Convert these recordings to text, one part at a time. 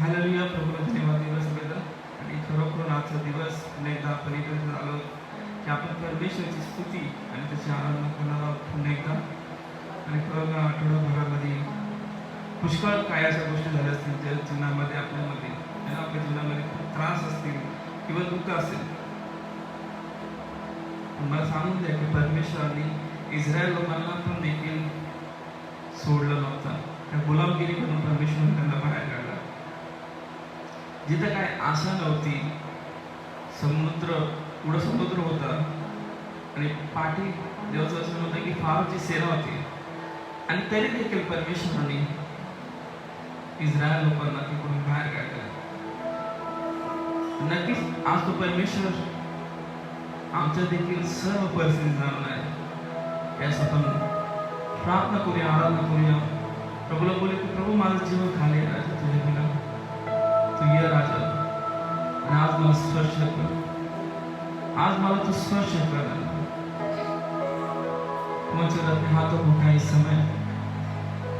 Hallelujah, प्रभूला धन्यवाद दिवसबद्दल. आणि खरोखर आजचा दिवस पुन्हा एकदा आपण एकत्र आलो की आपण परमेश्वराची स्तुती आणि त्याची आराधना करणार आहोत पुन्हा एकदा. आणि खरोखर आठवडाभरामध्ये पुष्कळ काय अशा गोष्टी झाल्या असतील ज्या जीवनामध्ये आपल्यामध्ये आणि आपल्या जीवनामध्ये खूप त्रास असतील किंवा दुःख असेल. पण मला सांगून द्या की परमेश्वराने इस्रायल लोकांना पण देखील सोडलं नव्हतं. त्या गुलामगिरीमधून परमेश्वराने त्यांना बाहेर काढला. जिथं काय आशा नव्हती, पुढं समुद्र होता आणि पाठी देवाचं असं होतं की फारची सेना होती आणि तरी देखील परमेश्वराने इस्रायल लोकांना तिकडून बाहेर काढलं. नक्कीच आज तो परमेश्वर आमच्या देखील सर्व परिस्थिती जाणून आहे. यास आपण प्रार्थना करूया, आराधना करूया. प्रभूला बोले की प्रभू माझं जीवन खाली आहे राजा, तुझ्या बिना तू ये राजा आणि आज मला स्पर्श कर. आज मला तू स्पर्श कर. मुझे अपने हाथों को उठा इस समय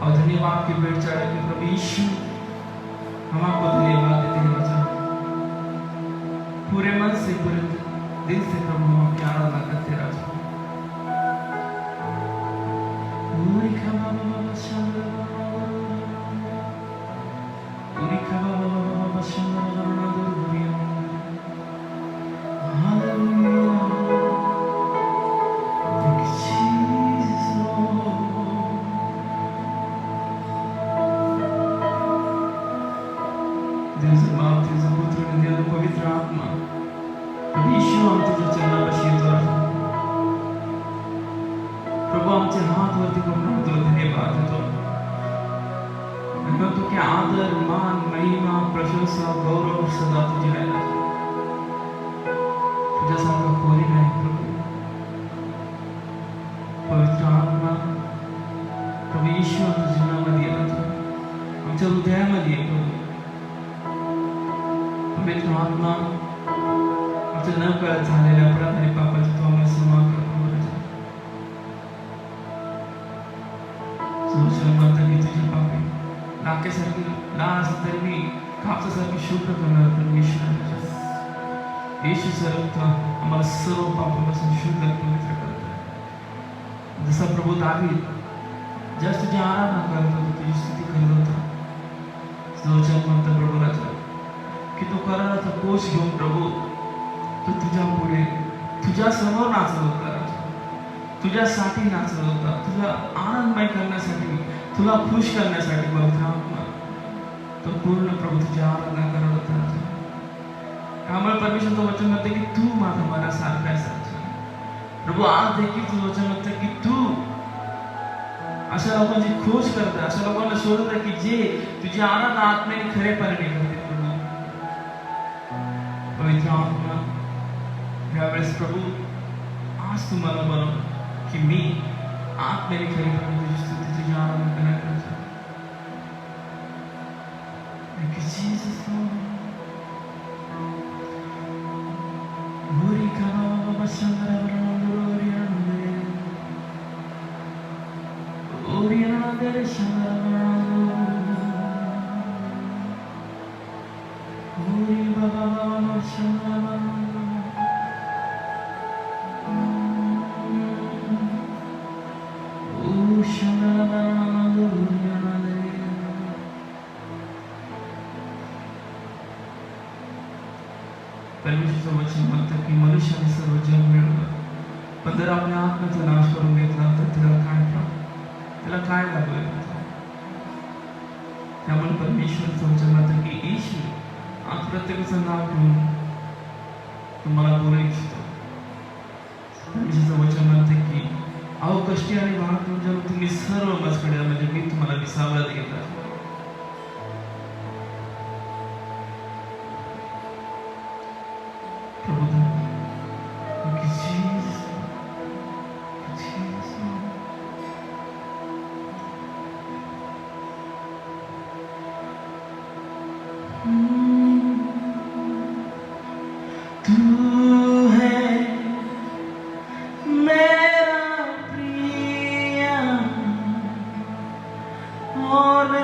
और धन्यवाद की भेंट चढ़ा कि प्रभु यीशु हम आपको धन्यवाद देते हैं राजा. पूरे मन से पूरे दिल से प्रभु हम आपकी आराधना करते हैं राजा. पवित्र आत्मा ईश्वर तुझ्या चरणापाशी येतो राजा. प्रभू आमचे हात वरती करून तुला धन्यवाद देतो. म्हणतो की आदर, मान, महिमा, प्रशंसा, गौरव सदा तुझे आहे राजा. तुझ्यासारखा कोणी नाही प्रभू. पवित्र आत्मा प्रभू ईश्वर तुझ्या जीवनामध्ये येतो, आमच्या हृदयामध्ये येतो. पवित्र आत्मा आमच्या न कळत झालेल्या अपराध आणि पापाची तू आम्हाला क्षमा कर राजा. तुझे पापी नाक्यासारखी लहान असं तरी मी कापसासारखी शुद्ध करणार परमेश्वर राजा. येशू सर्व आम्हाला सर्व पापापासून शुद्ध पवित्र करत आहे. जसा प्रभू दावीद जस्ट तुझी आराधना करत होता, तुझी स्तुती करत होता, म्हणतो प्रभू राजा की तो कराराचा कोश घेऊन प्रभू तो तुझ्या पुढे तुझ्या समोर नाचत होता राजा. तुझ्यासाठी नाचत होता, तुझा आनंदमय करण्यासाठी, तुला खुश करण्यासाठी. पवित्र आत्मा तो पूर्ण प्रभू तुझी आराधना करत होता राजा. त्यामुळे परमेश्वरचं वचन म्हणते की तू माझा मनासारखा आहेस राजा. प्रभू आज देखील तुझं वचन म्हणतं की तू अशा लोकांची खोज करता, अशा लोकांना शोधत आहे की जे तुझी आराधना आत्म्याने खरेपणाने करते. पवित्र आत्मा यावेळेस प्रभू आज तुम्हाला बनव की मी आत्म्याने खरेपणाने तुझी स्तुती, तुझी आराधना करायला. परमेश्वराचं वचन म्हणतं की मनुष्याने सर्व जग मिळवलं पण जर आपल्या आत्म्याचा नाश करून घेतला तर त्याला काय लागलं. त्यामुळे परमेश्वराचं वचन म्हणतं की येशू आज प्रत्येकाचं नाव घेऊन तुम्हाला बोलू इच्छितो. परमेश्वराचं वचन म्हणतं की अहो कष्टी आणि भाग जेव्हा तुम्ही सर्व माझ्याकडे म्हणजे मी तुम्हाला विसावत घेतला. तू है मेरा प्रिय और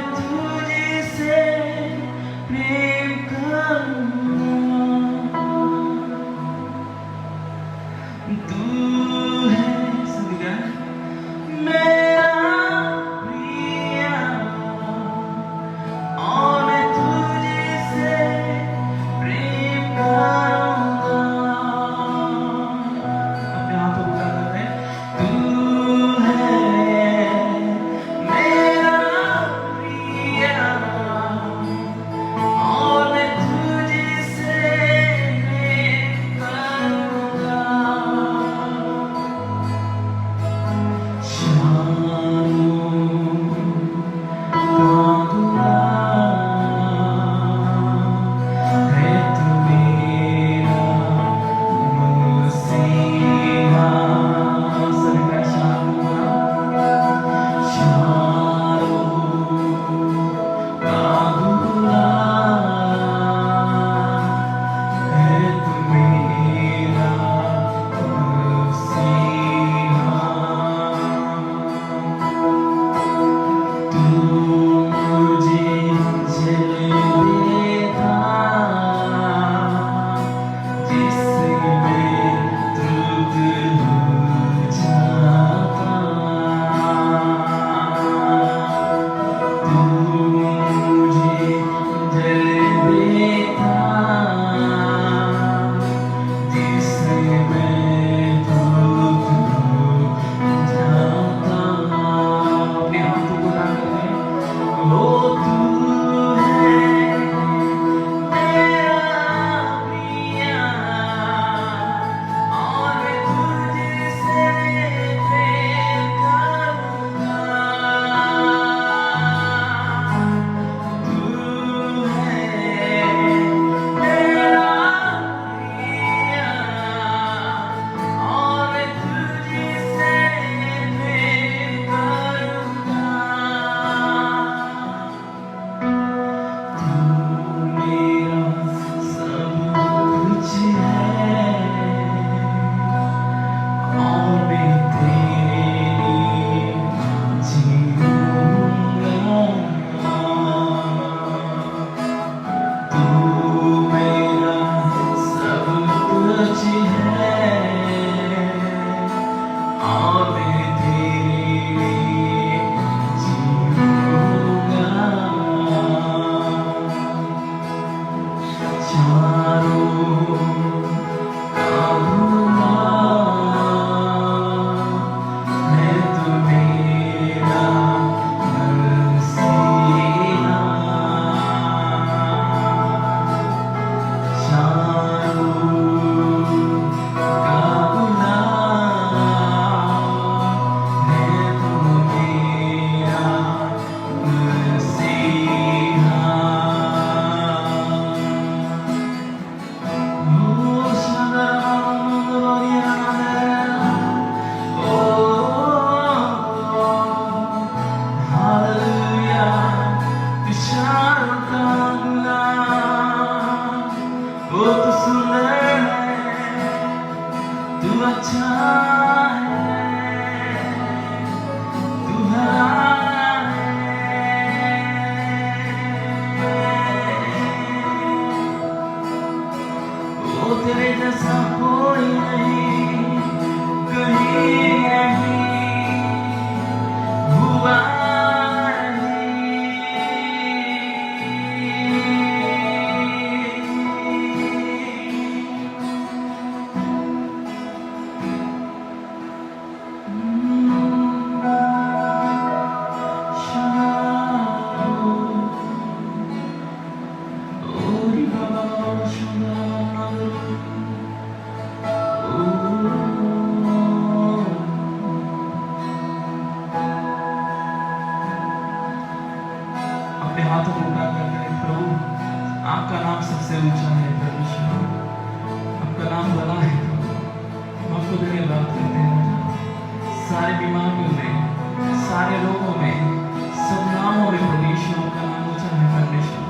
अपने हाथों को उठाकर करें, प्रभु आपका नाम सबसे ऊंचा है परमेश्वर, आपका नाम बड़ा है प्रभु। हम आपको धन्यवाद करते हैं राजा। सारे बीमारियों में, सारे रोगों में, सब नामों में प्रभु यीशु आपका नाम ऊंचा है परमेश्वर।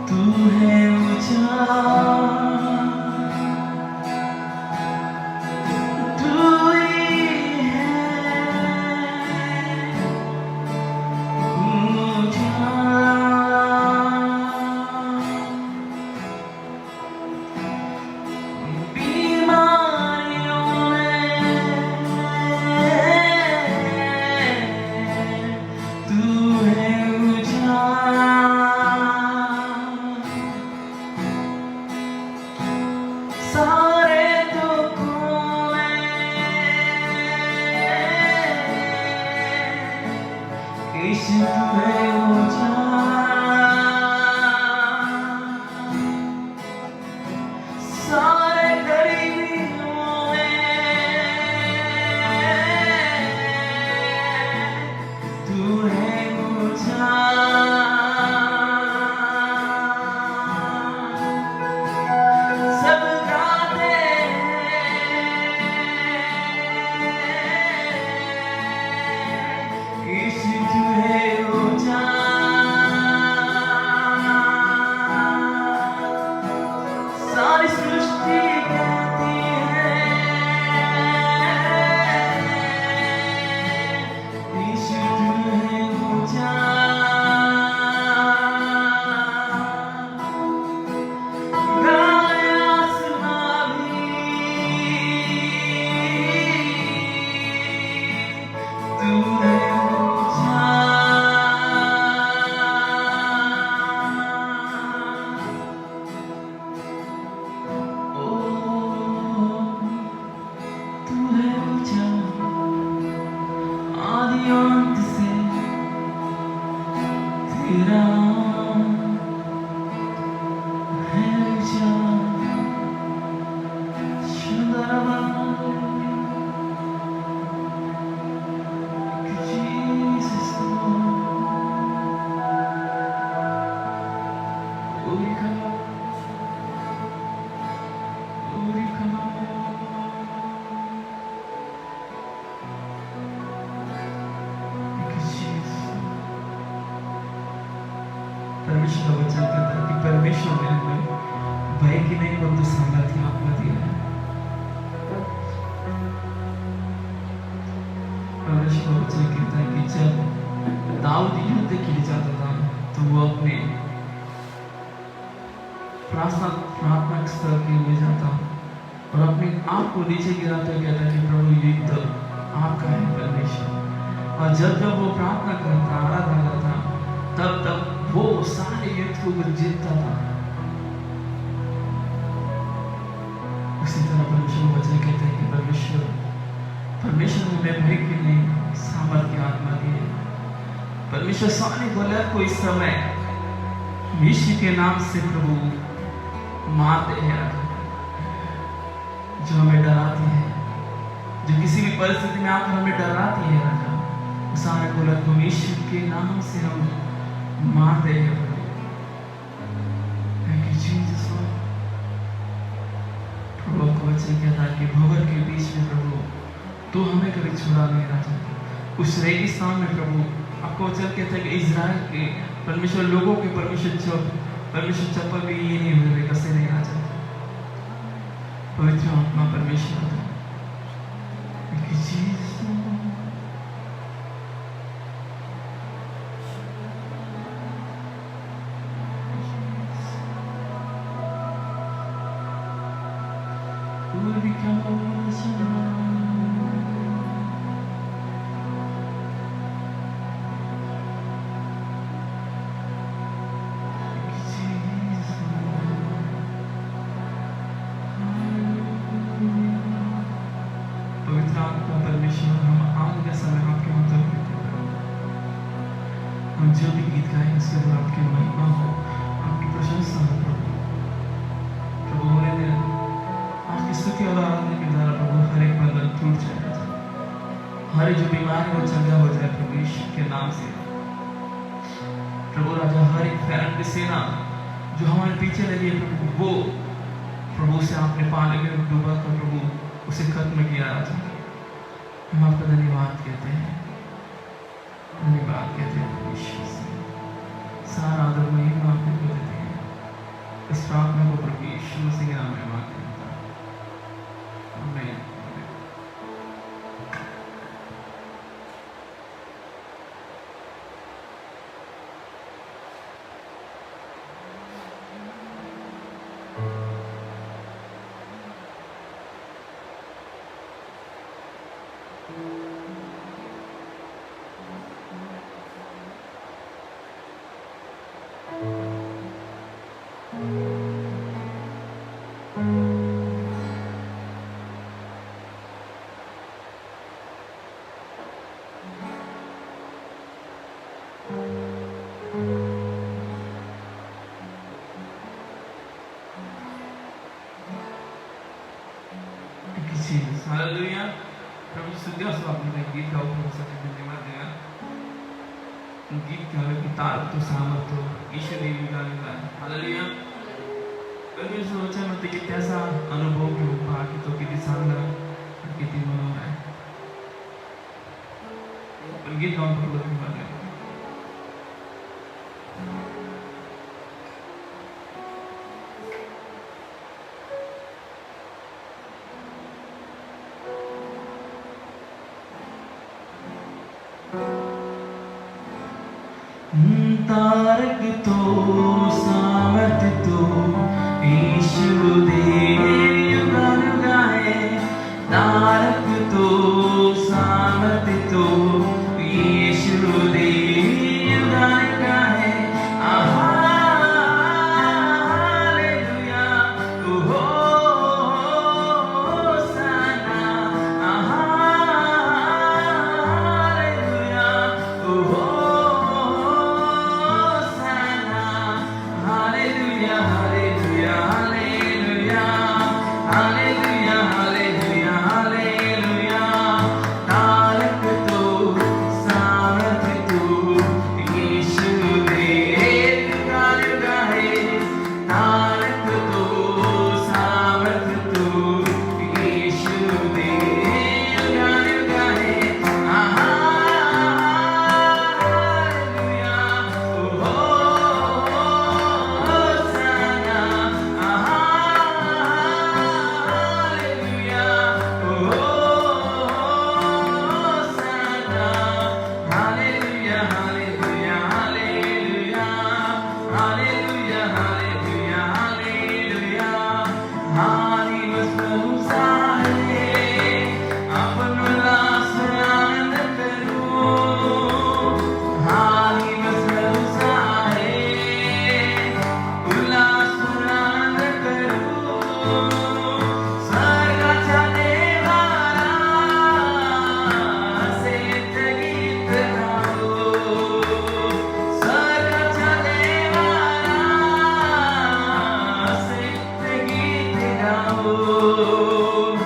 तू है ऊंचा, तू ही है ऊंचा। बीमारियों में तू है ऊंचा, सारे दुखों में यीशु तू है ऊंचा, सारे गरीबियों में तू है ऊंचा, सब गाते यीशु तू है ऊंचा, सारी सृष्टि कहती है यीशु तू है ऊंचा, गाए आसमां भी तू है ऊंचा, ओ तू है ऊंचा, आदि अंत से तेरा है ऊंचा, Jesus परमेश्वर का वचन कहता है कि परमेश्वर ने हमें भय की नहीं परंतु सामर्थ्य आत्मा दिया है। परमेश्वर का वचन कहता है कि जब दाऊद युद्ध के लिए जाता था तो वो अपने प्रार्थना स्थल के लिए जाता और अपने आप को नीचे गिराते कहता कि प्रभु युद्ध आपका है परमेश्वर। और जब जब वो प्रार्थना करता आराधना करता तब वो सारे युद्ध को जीतता था। उसी तरह परमेश्वर वचन कहते हैं कि परमेश्वर ने हमें भय की नहीं सामर्थ्य आत्मा दी है। परमेश्वर सारे गलत को इस समय यीशु के नाम से प्रभु मारते हैं जो हमें डराती है, जो किसी भी परिस्थिति में आकर हमें डराती है राजा, सारे गलत को यीशु के नाम से हम मारते हैं प्रभु। Thank you Jesus. प्रभु को वचन कहता है कि भंवर के बीच में प्रभु तू हमें कभी छुड़ा नहीं राजा। उस रेगिस्तान में प्रभु आपको वचन कहता है कि इज़राइल के परमेश्वर लोगों के परमेश्वर चप्पल भी ये नहीं हुए कसे नहीं राजा। पवित्र आत्मा परमेश्वर थैंक यू जीसस। हम जो भी गीत गाएं उसके ऊपर आपकी महिमा हो, आपकी प्रशंसा हो प्रभु। प्रभु होने दे आपकी स्तुति और आराधना के द्वारा प्रभु हर एक बंधन टूट जाएगा, हर एक जो बीमारी वो चंगा हो जाए प्रभु यीशु के नाम से। प्रभु राजा हर एक फैरन की सेना जो हमारे पीछे लगी है प्रभु, वो प्रभु से आपने पानी में डूबा कर प्रभु उसे खत्म किया राजा। हम आपका धन्यवाद कहते हैं, धन्यवाद कहते हैं। सारा आदर महिमा आपको देते हैं। प्रार्थना को प्रभु यीशु मसीह के नाम में मांगते हैं। आमीन। हालेलुया। प्रभु स्तुति और अपने गीत गाओ, प्रभु सबको धन्यवाद देना। गीत गाने की तार तो सामर्थ हो ईश्वर देवी गाने। हालेलुया। कभी सोचा मत कि कैसा अनुभव घेऊ बाकी तो किती चांगला किती मनोहर आहे। पण गीत गाऊन प्रभू धन्यवाद देना। तारक तो सामर्थ्य तो यीशु दे युगान गाए। तारक तो सामर्थ्य तो यीशु दे युगान गाए। हालेलुया। ओहो होसाना। हालेलुया। ओहो Oh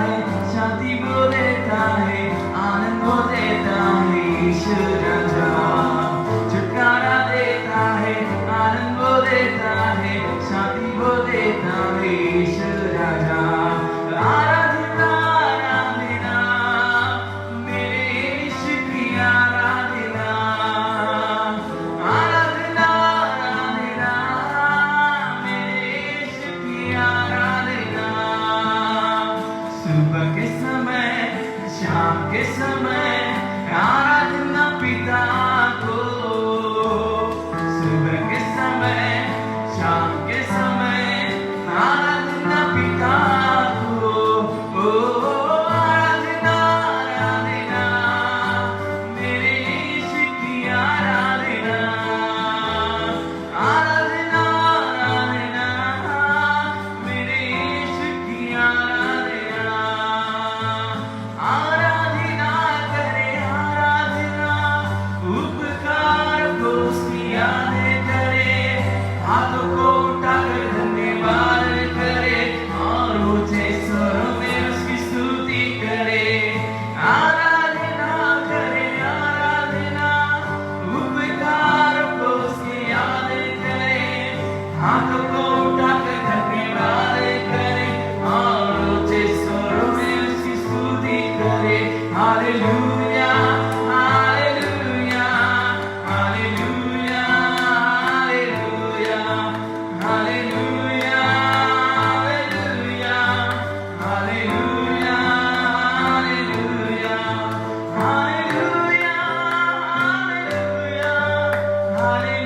है, शांति वो देता है, आनंद वो देता है यीशु राजा। छुटकारा देता है, आनंद वो देता है, शांति वो देता है यीशु राजा। आराधना आराधना मेरे यीशु की आराधना, आराधना आराधना मेरे यीशु की आराधना। सुबह के समय, शाम के समय आराधना पिता को, सुबह के समय, शाम के समय आराधना पिता को। ओ आराधना आराधना मेरे यीशु की आराधना, आराधना आराधना मेरे यीशु की आराधना। आराधना करे आराधना, उपकार को उसकी यादें करे, हाथों को उठाकर धन्यवाद करे और ऊंचे स्वरों में उसकी स्तुति करे। आराधना करे आराधना, उपकार को उसकी यादें करे, हाथों को उठाकर धन्यवाद करे और ऊंचे स्वरों में उसकी स्तुति करे। Hallelujah hallelujah hallelujah hallelujah hallelujah hallelujah hallelujah hallelujah hallelujah hallelujah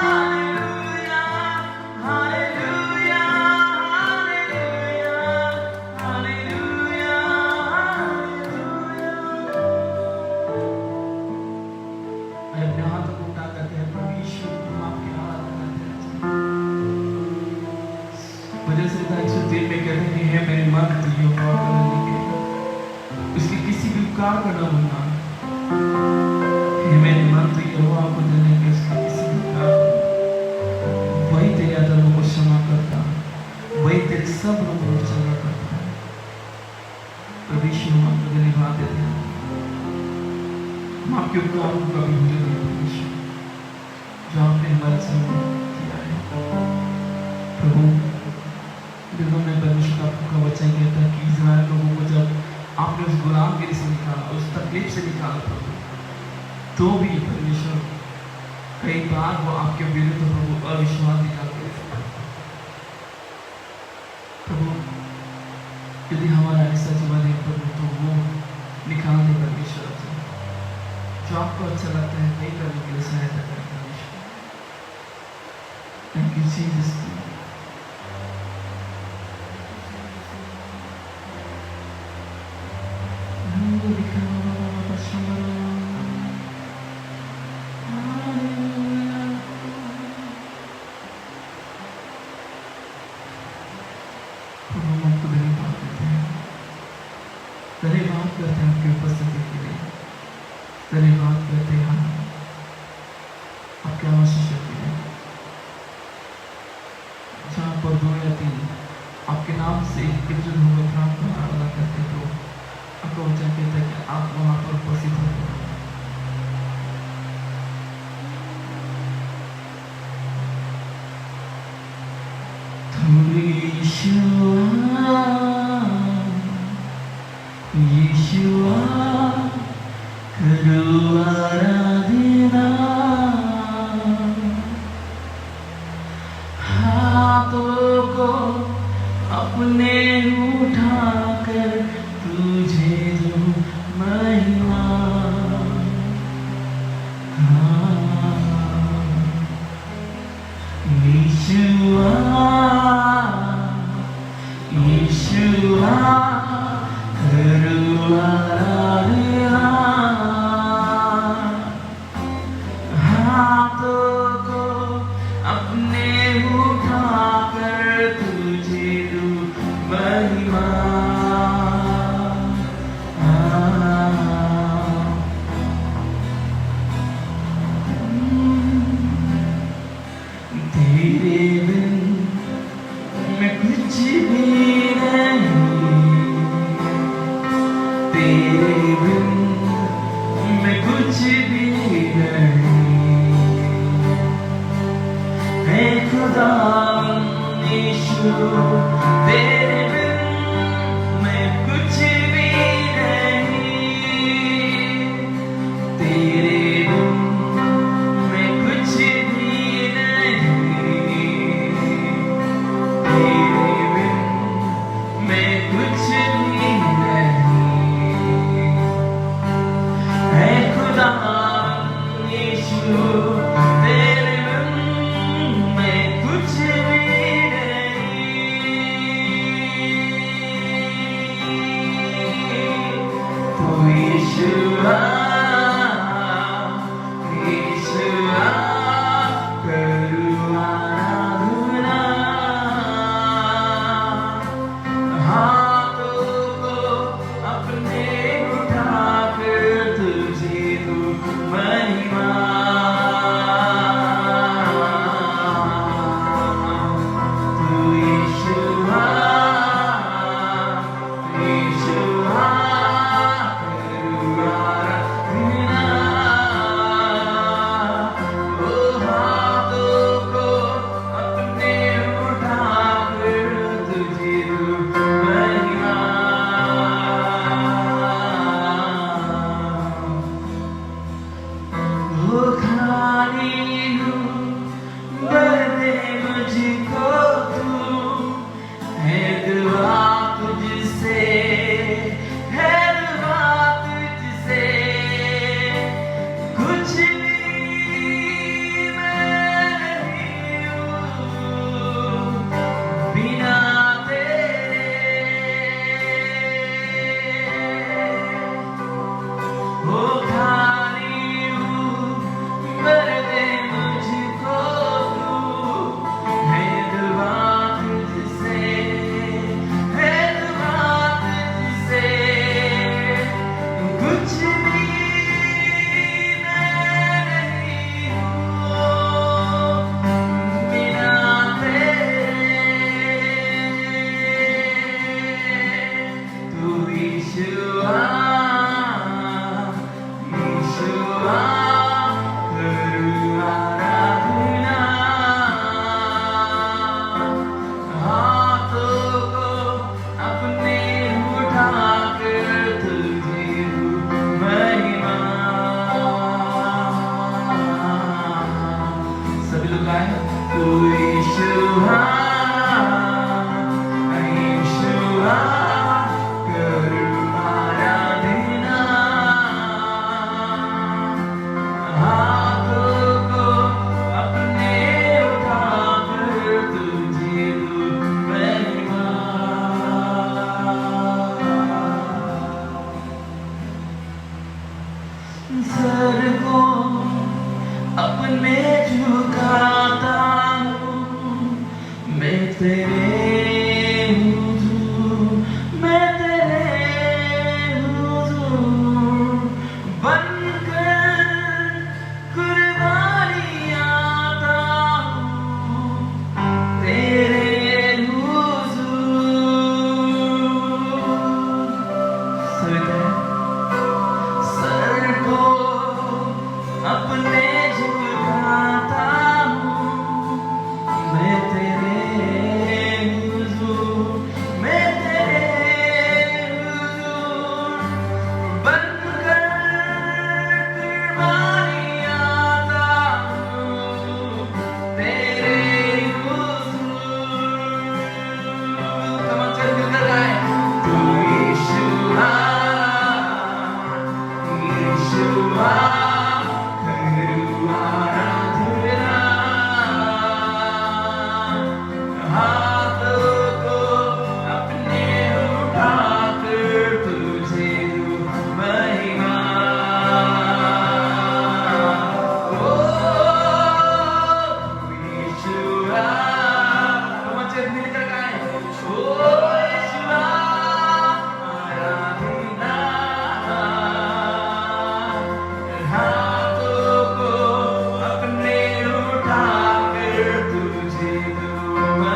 hallelujah hallelujah hallelujah hallelujah मैं अपने हाथों को उठा करके परमेश्वर तुम आपकी आराधना करते हैं। वजह से 103 में कहते हैं हे मेरे मन तुझे उपकार करने के, उसके किसी भी उपकार का न होना। हे मेरे मन तुझे यहोवा को देने के, उसके किसी भी उपकार का, वही तेरे अधर्मों को क्षमा करता, वही तेरे सब रोगों को क्षमा करता है। परमेश्वर हम आपको धन्यवाद देते हैं, हम आपके उपकारों का भी भूले नहीं परमेश्वर, जो आपने हमारे सामने किया है। प्रभु दिनों में परमेश्वर का वचन कहता है कि इज़राइल लोगों को जब आपने उस गुलामगिरी से निकाला, उस तकलीफ से निकाला प्रभु, तो भी परमेश्वर कई बार वो आपके विरुद्ध प्रभु अविश्वास दिखाते थे। प्रभु यदि हमारा ऐसा जीवन है प्रभु, तो वो निकाल दे परमेश्वर से, जो आपको अच्छा लगता है नहीं करने के लिए सहायता करें परमेश्वर। Thank you Jesus. धन्यवाद करते हैं आपकी उपस्थिति के लिए, धन्यवाद करते हैं हम आपके आशीष के लिए। जहाँ पर 2 या 3 आपके नाम से एकत्रित होकर प्रार्थना आराधना करते हो, आपका वचन कहता है कि आप वहाँ पर उपस्थित हो। यीशुआ करो आराधना, हाथों को अपने उठाकर तुझे दूं महिमा। यीशुआ यीशुआ करो आराधना, हाथों को अपने उठाकर तुझे दूं महिमा। तेरे बिन मैं कुछ भी नहीं, यीशुआ यीशुआ करूं आराधना हाथों को अपने उठाकर तुझे दूं महिमा तू यीशुआ यीशुआ करूं आराधना ओ हाथों को अपने उठाकर तुझे दूं महिमा वो खाली हूँ भर दे मुझको तू है दुआ तुझसे है दुआ तुझसे कुछ भी मैं नहीं हूँ बिना तेरे वो खाली हूँ भर दे मुझको तू है दुआ तुझसे है दुआ तुझसे कुछ भी मैं नहीं हूँ बिना तेरे तू यीशुआ यीशुआ करूं आराधना हाथों को अपने उठाकर तुझे दूं महिमा सभी लोग गाएं तू यीशुआ यीशुआ करूं आराधना हाथों को अपने उठाकर तुझे दूं महिमा सर को अपने झुकाता हूँ मैं तेरे हुजूर मैं तेरे हुजूर बनकर कुर्बानी आता हूँ तेरे हुजूर सर को अपने झुकाता हूँ मैं तेरे हुजूर मैं तेरे हुजूर बनकर कुर्बानी आता हूँ तेरे हुजूर कमर चल के कर रहा है तू यीशुआ यीशुआ करूं आराधना हाथों को अपने उठाकर तुझे दूं महिमा ओ यीशुआ कमर चल मिलकर गाएं ओ यीशुआ आराधना हाथों को अपने उठाकर तुझे दूं महिमा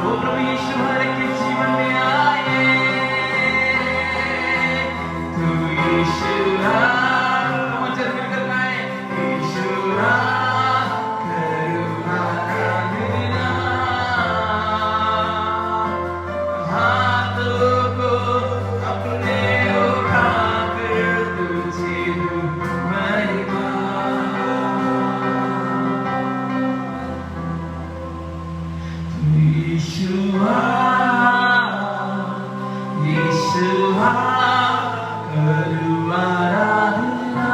ओ प्रभु यीशु हमारे के जीवन में आए तू यीशुआ कमर चल मिलकर गाएं यीशुआ करूं आराधना हाथों को अपने उठाकर तुझे दूं महिमा तू यीशुआ यीशुआ करूं आराधना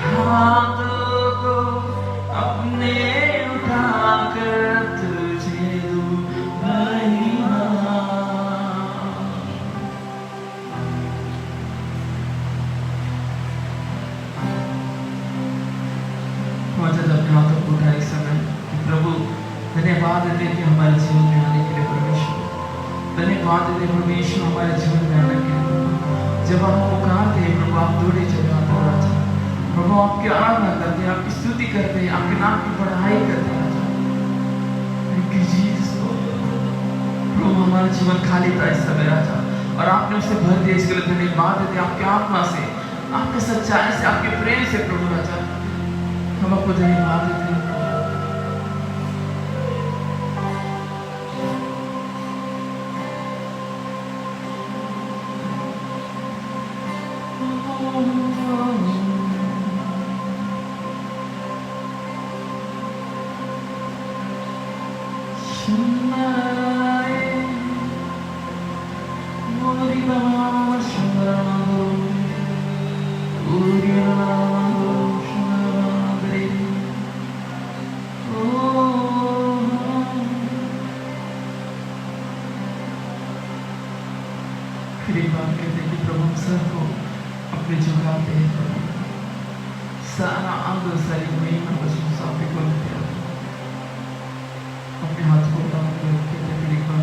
हाथों को अपने उठाकर तुझे दूं महिमा धन्यवाद देते प्रभु यीशु हमारे जीवन में आने के लिए। जब हम पुकारते हैं प्रभु आप दौड़े चले आते हैं राजा। प्रभु आपकी आराधना करते हैं, आपकी स्तुति करते हैं, आपके नाम की बढ़ाई करते हैं राजा। Thank you Jesus. प्रभु हमारा जीवन खाली था इस समय राजा, और आपने उसे भर दिया, इसके लिए धन्यवाद देते हैं। आपकी आत्मा से, आपके सच्चाई से, आपके प्रेम से प्रभु राजा हम आपको धन्यवाद देते हैं। फिर एक बार कहते हैं कि प्रभु हम सबको अपने झुकाते हैं प्रभु, सारा आदर सारी महिमा प्रशंसा आपके को देते हैं। अपने हाथ को उठाओ, कहते हैं फिर एक बार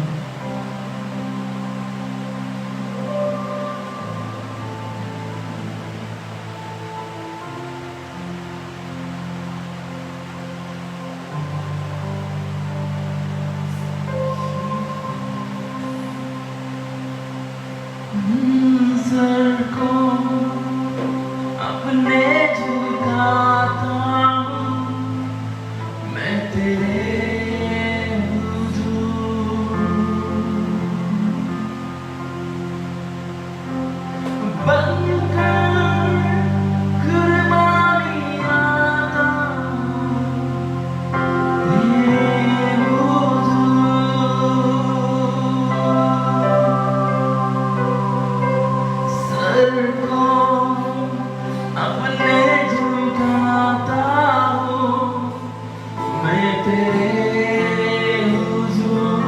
सर को अपने झुकाता हूँ मैं तेरे हुजूर, बनकर कुर्बानी आता हूँ तेरे हुजूर। सर को अपने झुकाता हूँ मैं तेरे हुजूर,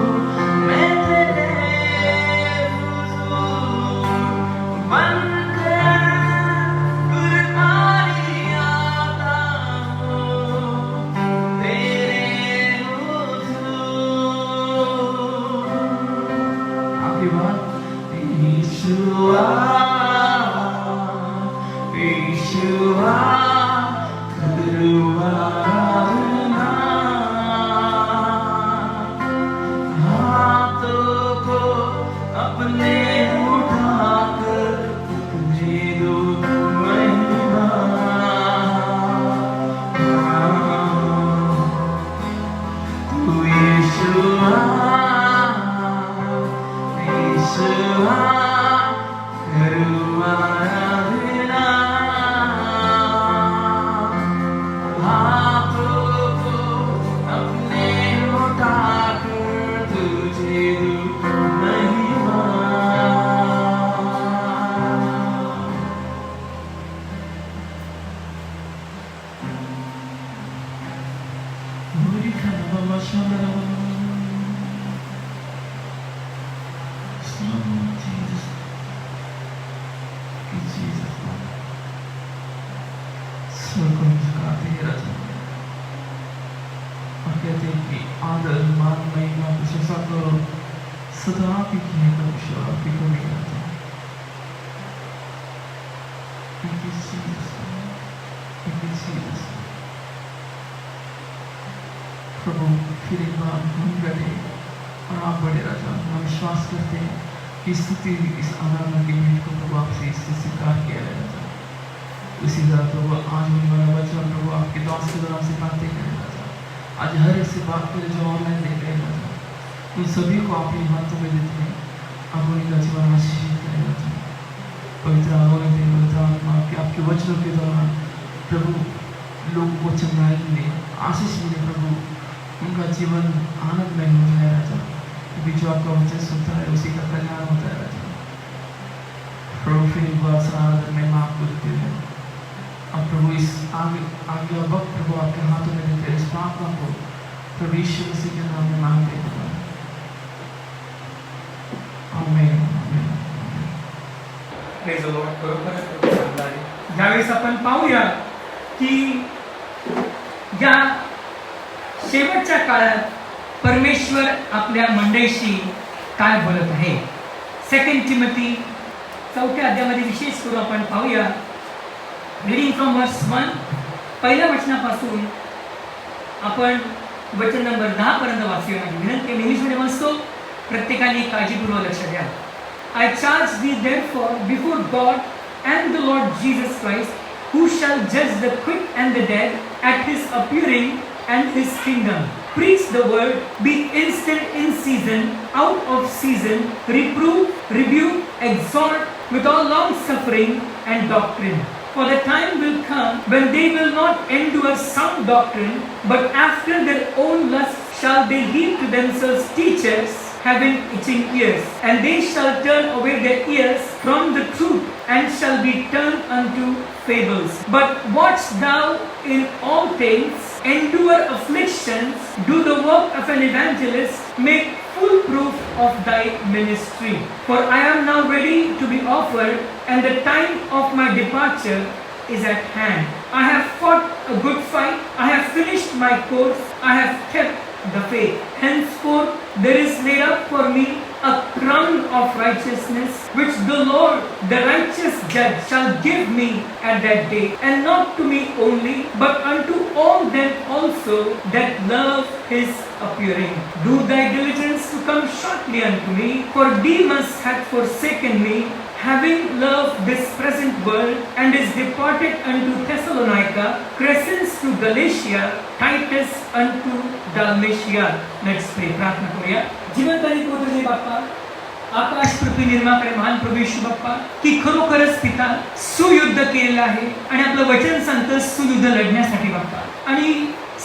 मैं तेरे हुजूर, बनकर कुर्बानी आता हूँ तेरे हुजूर। आपकी बात यीशुआ यीशुआ करूँगा हाथों को अपने उठाकर तुझे दो महिमा। तू यीशुआ यीशुआ करूँगा आदर मान महिमा प्रशंसा करो सदा आपकी है प्रभु, आपकी को नहीं करता। Thank you Jesus, thank you Jesus। प्रभु फिर एक बार हम बढ़े और आप बढ़े राजा। हम विश्वास करते हैं कि स्तुति इस आराधना की भेंट को प्रभु आपसे इससे स्वीकार किया है राजा। उसी तरह प्रभु आज होने वाला वचन प्रभु आपके दास के द्वारा से बातें करें राजा। आज हर एक से बात करें जो ऑनलाइन देख रहे हैं राजा, उन सभी को अपने हाथों में देते हैं। आप उनका जीवन आशीषित करें राजा। पवित्र आत्मा के आपके वचनों के द्वारा प्रभु लोगों को चंगाई मिले, आशीष मिले प्रभु, उनका जीवन आनंदमय हो जाए राजा। क्योंकि जो आपका वचन सुनता है उसी का कल्याण होता है राजा। प्रभु फिर एक बार सारा में माफ करते हैं। अब प्रभु इस आगे वक्त प्रभु आपके हाथों में देते हैं। इस प्रार्थना को प्रभु यीशु मसीह के नाम में मांगते हैं। आमीन आमीन। Praise the Lord. बरोबर आहे। ज्यावेळेस आपण पाहूया की या शेवटच्या काळात परमेश्वर आपल्या मंडळीशी काय बोलत आहे. 2 Timothy 4 अध्यायामध्ये विशेष करून आपण पाहूया. रीडिंग फ्रॉम वर्स 1, पहिल्या वचनापासून आपण वचन नंबर 10 पर्यंत वाचूया. माझी विनंती आहे, इंग्लिशमध्ये वाचतो, प्रत्येकाने काळजीपूर्वक लक्ष द्या. I charge thee therefore before God and the Lord Jesus Christ, who shall judge the quick and the dead at his appearing and his kingdom. Preach the word, be instant in season, out of season, reprove, rebuke, exhort with all long suffering and doctrine. For the time will come when they will not endure sound doctrine, but after their own lust shall they heap to themselves teachers having itching ears, and they shall turn away their ears from the truth and shall be turned unto fables. But watch thou in all things, endure afflictions, do the work of an evangelist, make full proof of thy ministry. For I am now ready to be offered, and the time of my departure is at hand. I have fought a good fight, I have finished my course, I have kept the faith. Henceforth there is laid up for me a crown of righteousness, which the Lord, the righteous judge, shall give me at that day, and not to me only, but unto all them also that love his appearing. Do thy diligence to come shortly unto me, for Demas hath forsaken me, having loved this present world, and is departed unto Thessalonica, Crescens to Galatia, Titus unto Dalmatia. Let's pray. प्रार्थना करूया. जिवंत आणि पुत्रने बाप्पा, आकाश पृथ्वी निर्माण करे महान प्रभू येशू बाप्पा, की खरोखरच पिता सुयुद्ध केलेलं आहे आणि आपलं वचन सांगतं सुयुद्ध लढण्यासाठी बाप्पा, आणि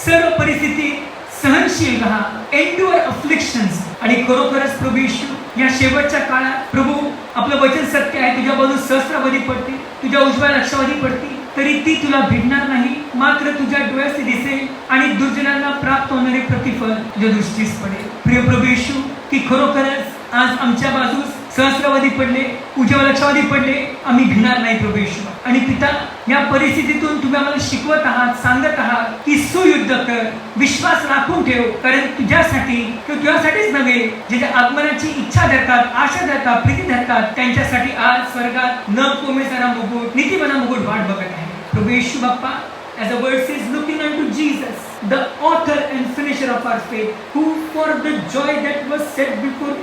सर्व परिस्थिती सहनशील राहा, एंड्युअर अफ्लिक्शन्स. आणि खरोखरच प्रभू येशू, या शेवटच्या काळात प्रभू आपलं वचन सत्य आहे, तुझ्या बाजूस सहस्रावधी पडते, तुझ्या उजव्या लक्षावधी पडते, तरी ती तुला भिडणार नाही, मात्र तुझ्या डोळ्यास ती दिसेल आणि दुर्जनांना प्राप्त होणारे प्रतिफल तुझ्या दृष्टीस पडेल. प्रिय प्रभू येशू, की खरोखरच आज आमच्या बाजूस सहस्रावधी पडले, उजव्या लक्षावधी पडले, आम्ही भिणार नाही प्रभू येशू. आणि पिता, या परिस्थितीतून तुम्ही आम्हाला शिकवत आहात, सांगत आहात की सुयुद्ध कर, विश्वास राखून ठेव, कारण तुझ्यासाठी किंवा तुझ्यासाठीच नव्हे, जे आगमनाची इच्छा धरतात, आशा धरतात, प्रीती धरतात, त्यांच्यासाठी आज स्वर्गात न कोमेजारा मुकुट, नीतिमना मुकुट वाट बघत आहे. प्रभू येशू Bappa, as the word says, looking unto Jesus, the author and finisher of our faith, who for the joy that was set before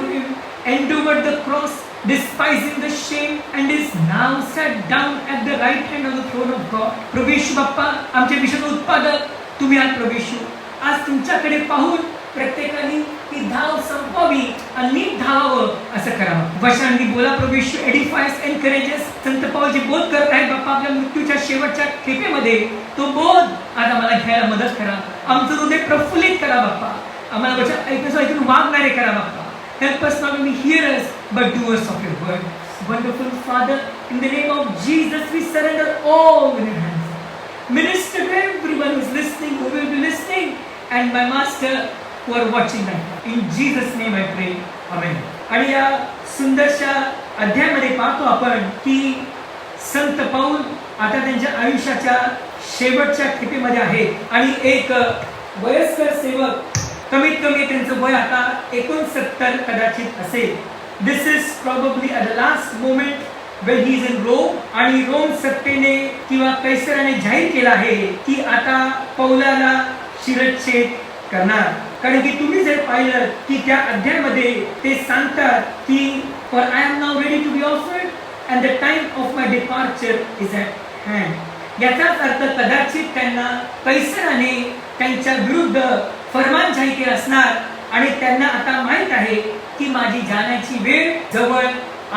him, endured the cross, despising the shame, and is now sat down at the right hand of the throne of God. प्रभू येशू बाप्पा, आमचे विश्व उत्पादक तुम्ही आहात प्रभू येशू. आज तुमच्याकडे पाहून प्रत्येकाने ती धाव संपवावी आणि नीट धावावं असं करावं. वचनांनी बोला प्रभू येशू. एडिफायस, एनकरेजेस. संत पाऊल जे बोध करत आहेत बाप्पा, आपल्या मृत्यूच्या शेवटच्या खेपेमध्ये तो बोध आज आम्हाला घ्यायला मदत करा. आमचं हृदय प्रफुल्लित करा बाप्पा. आम्हाला वचन ऐकून वागणारे करा Bappa. Help us not only hearers but doers of your word. Wonderful Father, in the name of Jesus we surrender all in your hands. Minister to everyone who is listening, who will be listening, and my Master who are watching right now. In Jesus' name I pray. Amen. आणि या सुंदरशा अध्यायामध्ये पाहतो आपण की संत पाऊल आता त्यांच्या आयुष्याच्या शेवटच्या खेपेमध्ये आहेत आणि एक वयस्कर सेवक, कमीत कमी त्यांचं वय आता 69 कदाचित असेल. This is probably at the last moment when he is in Rome. आणि रोम सत्तेने किंवा कैसराने जाहीर केला आहे की आता पौलाला शिरच्छेद करणार. कारण की तुम्ही जर पाहिलं की त्या अध्यायामध्ये ते सांगतात की for I am now ready to be offered and the time of my departure is at hand. याचाच अर्थ कदाचित त्यांना कैसराने त्यांच्या विरुद्ध फरमान जाहीर केलं असणार आणि त्यांना आता माहित आहे की माझी जाण्याची वेळ जवळ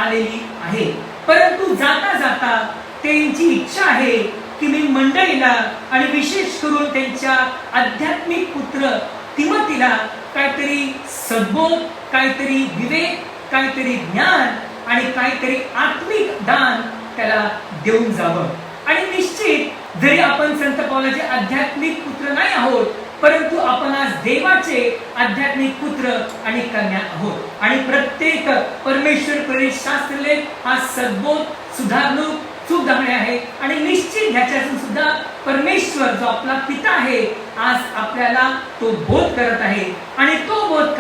आलेली आहे. परंतु जाता जाता त्यांची इच्छा आहे की मी मंडळीला आणि विशेष करून त्यांच्या आध्यात्मिक पुत्र तिमोथीला काहीतरी सद्बोध, काहीतरी विवेक, काहीतरी ज्ञान आणि काहीतरी आत्मिक दान त्याला देऊन जावं. आणि निश्चित जरी आपण संत पौलाचे आध्यात्मिक पुत्र नाही आहोत, परंतु आपण आज देवाचे आध्यात्मिक पुत्र आणि कन्या आहोत. आणि प्रत्येक परमेश्वर प्रेरित शास्त्रलेख हा सद्बोध, सुधारणूक, सुधारणे आहे. आणि निश्चित ह्याच्यातून सुद्धा परमेश्वर जो आपला पिता आहे आज आपल्याला तो बोध करत आहे. आणि तो बोध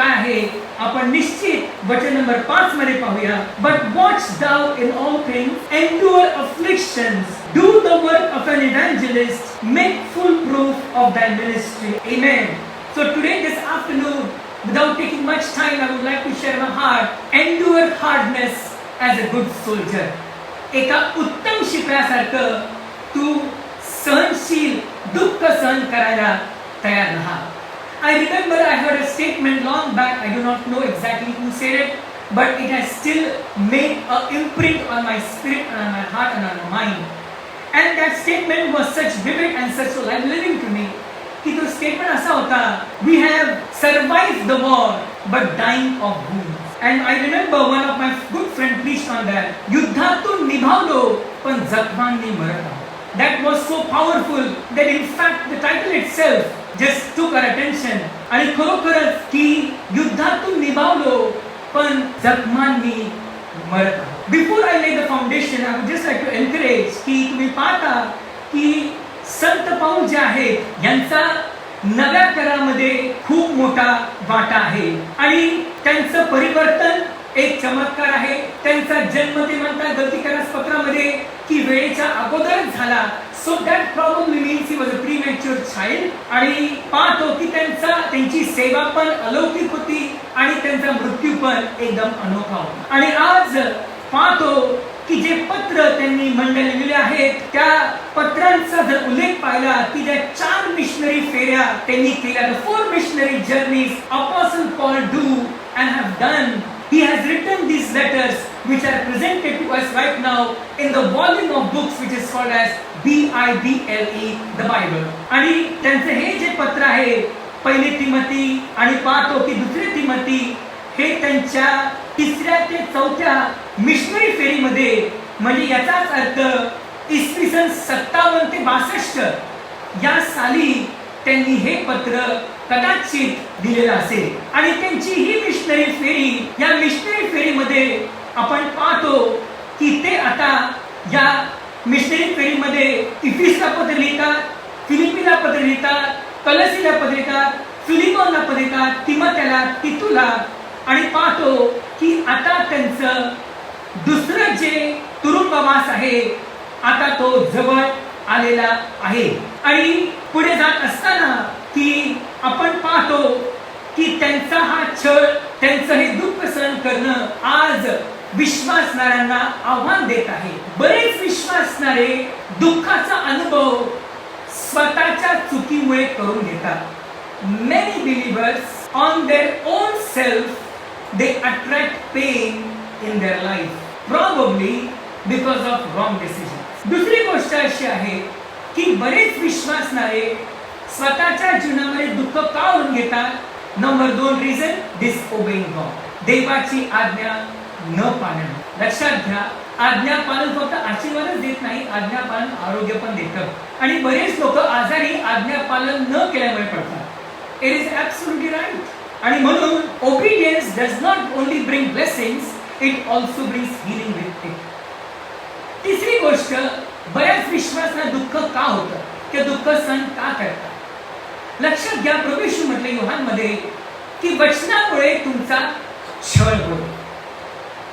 आपण निश्चित वचन नंबर 5 मध्ये पाहूया. But watch thou in all things, endure afflictions, do the work of an evangelist, make full proof of thy ministry. Amen. So today, this afternoon, without taking much time, I would like to share my heart. Endure hardness as a good soldier. एका उत्तम शिपायासारखं तू सहनशील दुःख सहन करायला तयार राहा. I remember I heard a statement long back. I do not know exactly who said it, but it has still made an imprint on my spirit and on my heart and on my mind. And that statement was such vivid and such living to me. कि तो statement असा होता, we have survived the war but dying of wounds. And I remember one of my good friend preached on that. युद्धातून निभावलो पण जखमांनी मरत आहोत. That was so powerful that in fact the title itself just took our attention. आणि खरोखरच की युद्धातून निभावलो पण जखमांनी मरत आहोत. Before I lay the foundation, I would just like to encourage की तुम्ही पाहता की संत पाऊल जे आहेत यांचा नव्या करामध्ये खूप मोठा वाटा आहे आणि त्यांचं परिवर्तन एक चमत्कार आहे. त्यांचा जन्म ते म्हणतात गलतीकारास पत्रामध्ये की वेळेच्या अगोदरच झाला. So that problem means he was a premature child. आणि पाहतो की त्यांची सेवा पण अलौकिक होती आणि त्यांचा मृत्यू पण एकदम अनोखा होता. आणि आज पाहतो की जे पत्र त्यांनी मंडळी लिहिले आहेत त्या पत्रांचा जर उल्लेख पाहिला की ज्या 4 मिशनरी फेऱ्या त्यांनी केल्या, the 4 missionary journeys Apostle Paul do and have done. He has written these letters which are presented to us right now in the volume of books which is called as Bible, the Bible. आणि त्यांचे हे जे पत्र आहे पहिले तिमोथी आणि पाहतो की दुसरे तिमोथी हे त्यांच्या 3ऱ्या ते 4थ्या मिशनरी फेरीमध्ये, म्हणजे याचाच अर्थ इसवी सन 57 ते 62 या साली त्यांनी हे पत्र कदाचित दिलेलं असेल. आणि त्यांची ही मिशनरी फेरी, या मिशनरी फेरीमध्ये आपण पाहतो की ते आता या मिशनरी फेरीमध्ये इफिसला पत्र लिहितात, फिलिपीला पत्र लिहितात, कलसीला पत्र लिहितात, फिलिमोनला पत्र लिहितात, तिमोथेला, तितूला. आणि पाहतो की आता त्यांचं दुसरं जे तुरुंगवास आहे आता तो जवळ आलेला आहे. आणि पुढे जात असताना की आपण पाहतो की त्यांचा हा छळ, त्यांचं हे दुःख सहन करणं आज विश्वासणाऱ्यांना आव्हान देत आहे. बरेच विश्वासणारे दुःखाचा अनुभव स्वतःच्या चुकीमुळे करून घेतात. Many believers on their own self they attract pain in their life, probably because of wrong decisions. दुसरी गोष्ट अशी आहे की बरेच विश्वासणारे स्वतःच्या जीवनामध्ये दुःख का ओढून घेतात. नंबर 2 रिझन, डिसओबेइंग गॉड, देवाची आज्ञा न पाळणे. लक्षात घ्या, आज्ञा पालन फक्त आशीर्वादच देत नाही, आज्ञा पालन आरोग्य पण देतं. आणि बरेच लोक आजारी आज्ञा पालन न केल्यामुळे पडतात. It is absolutely right. आणि म्हणून obedience does not only bring blessings, it also brings healing with it. तिसरी गोष्ट, बऱ्याच विश्वासाला दुःख का होतं, ते दुःख सहन का करतात. लक्षात घ्या, प्रभू येशू म्हटले योहानमध्ये की वचनामुळे तुमचा छळ होतो.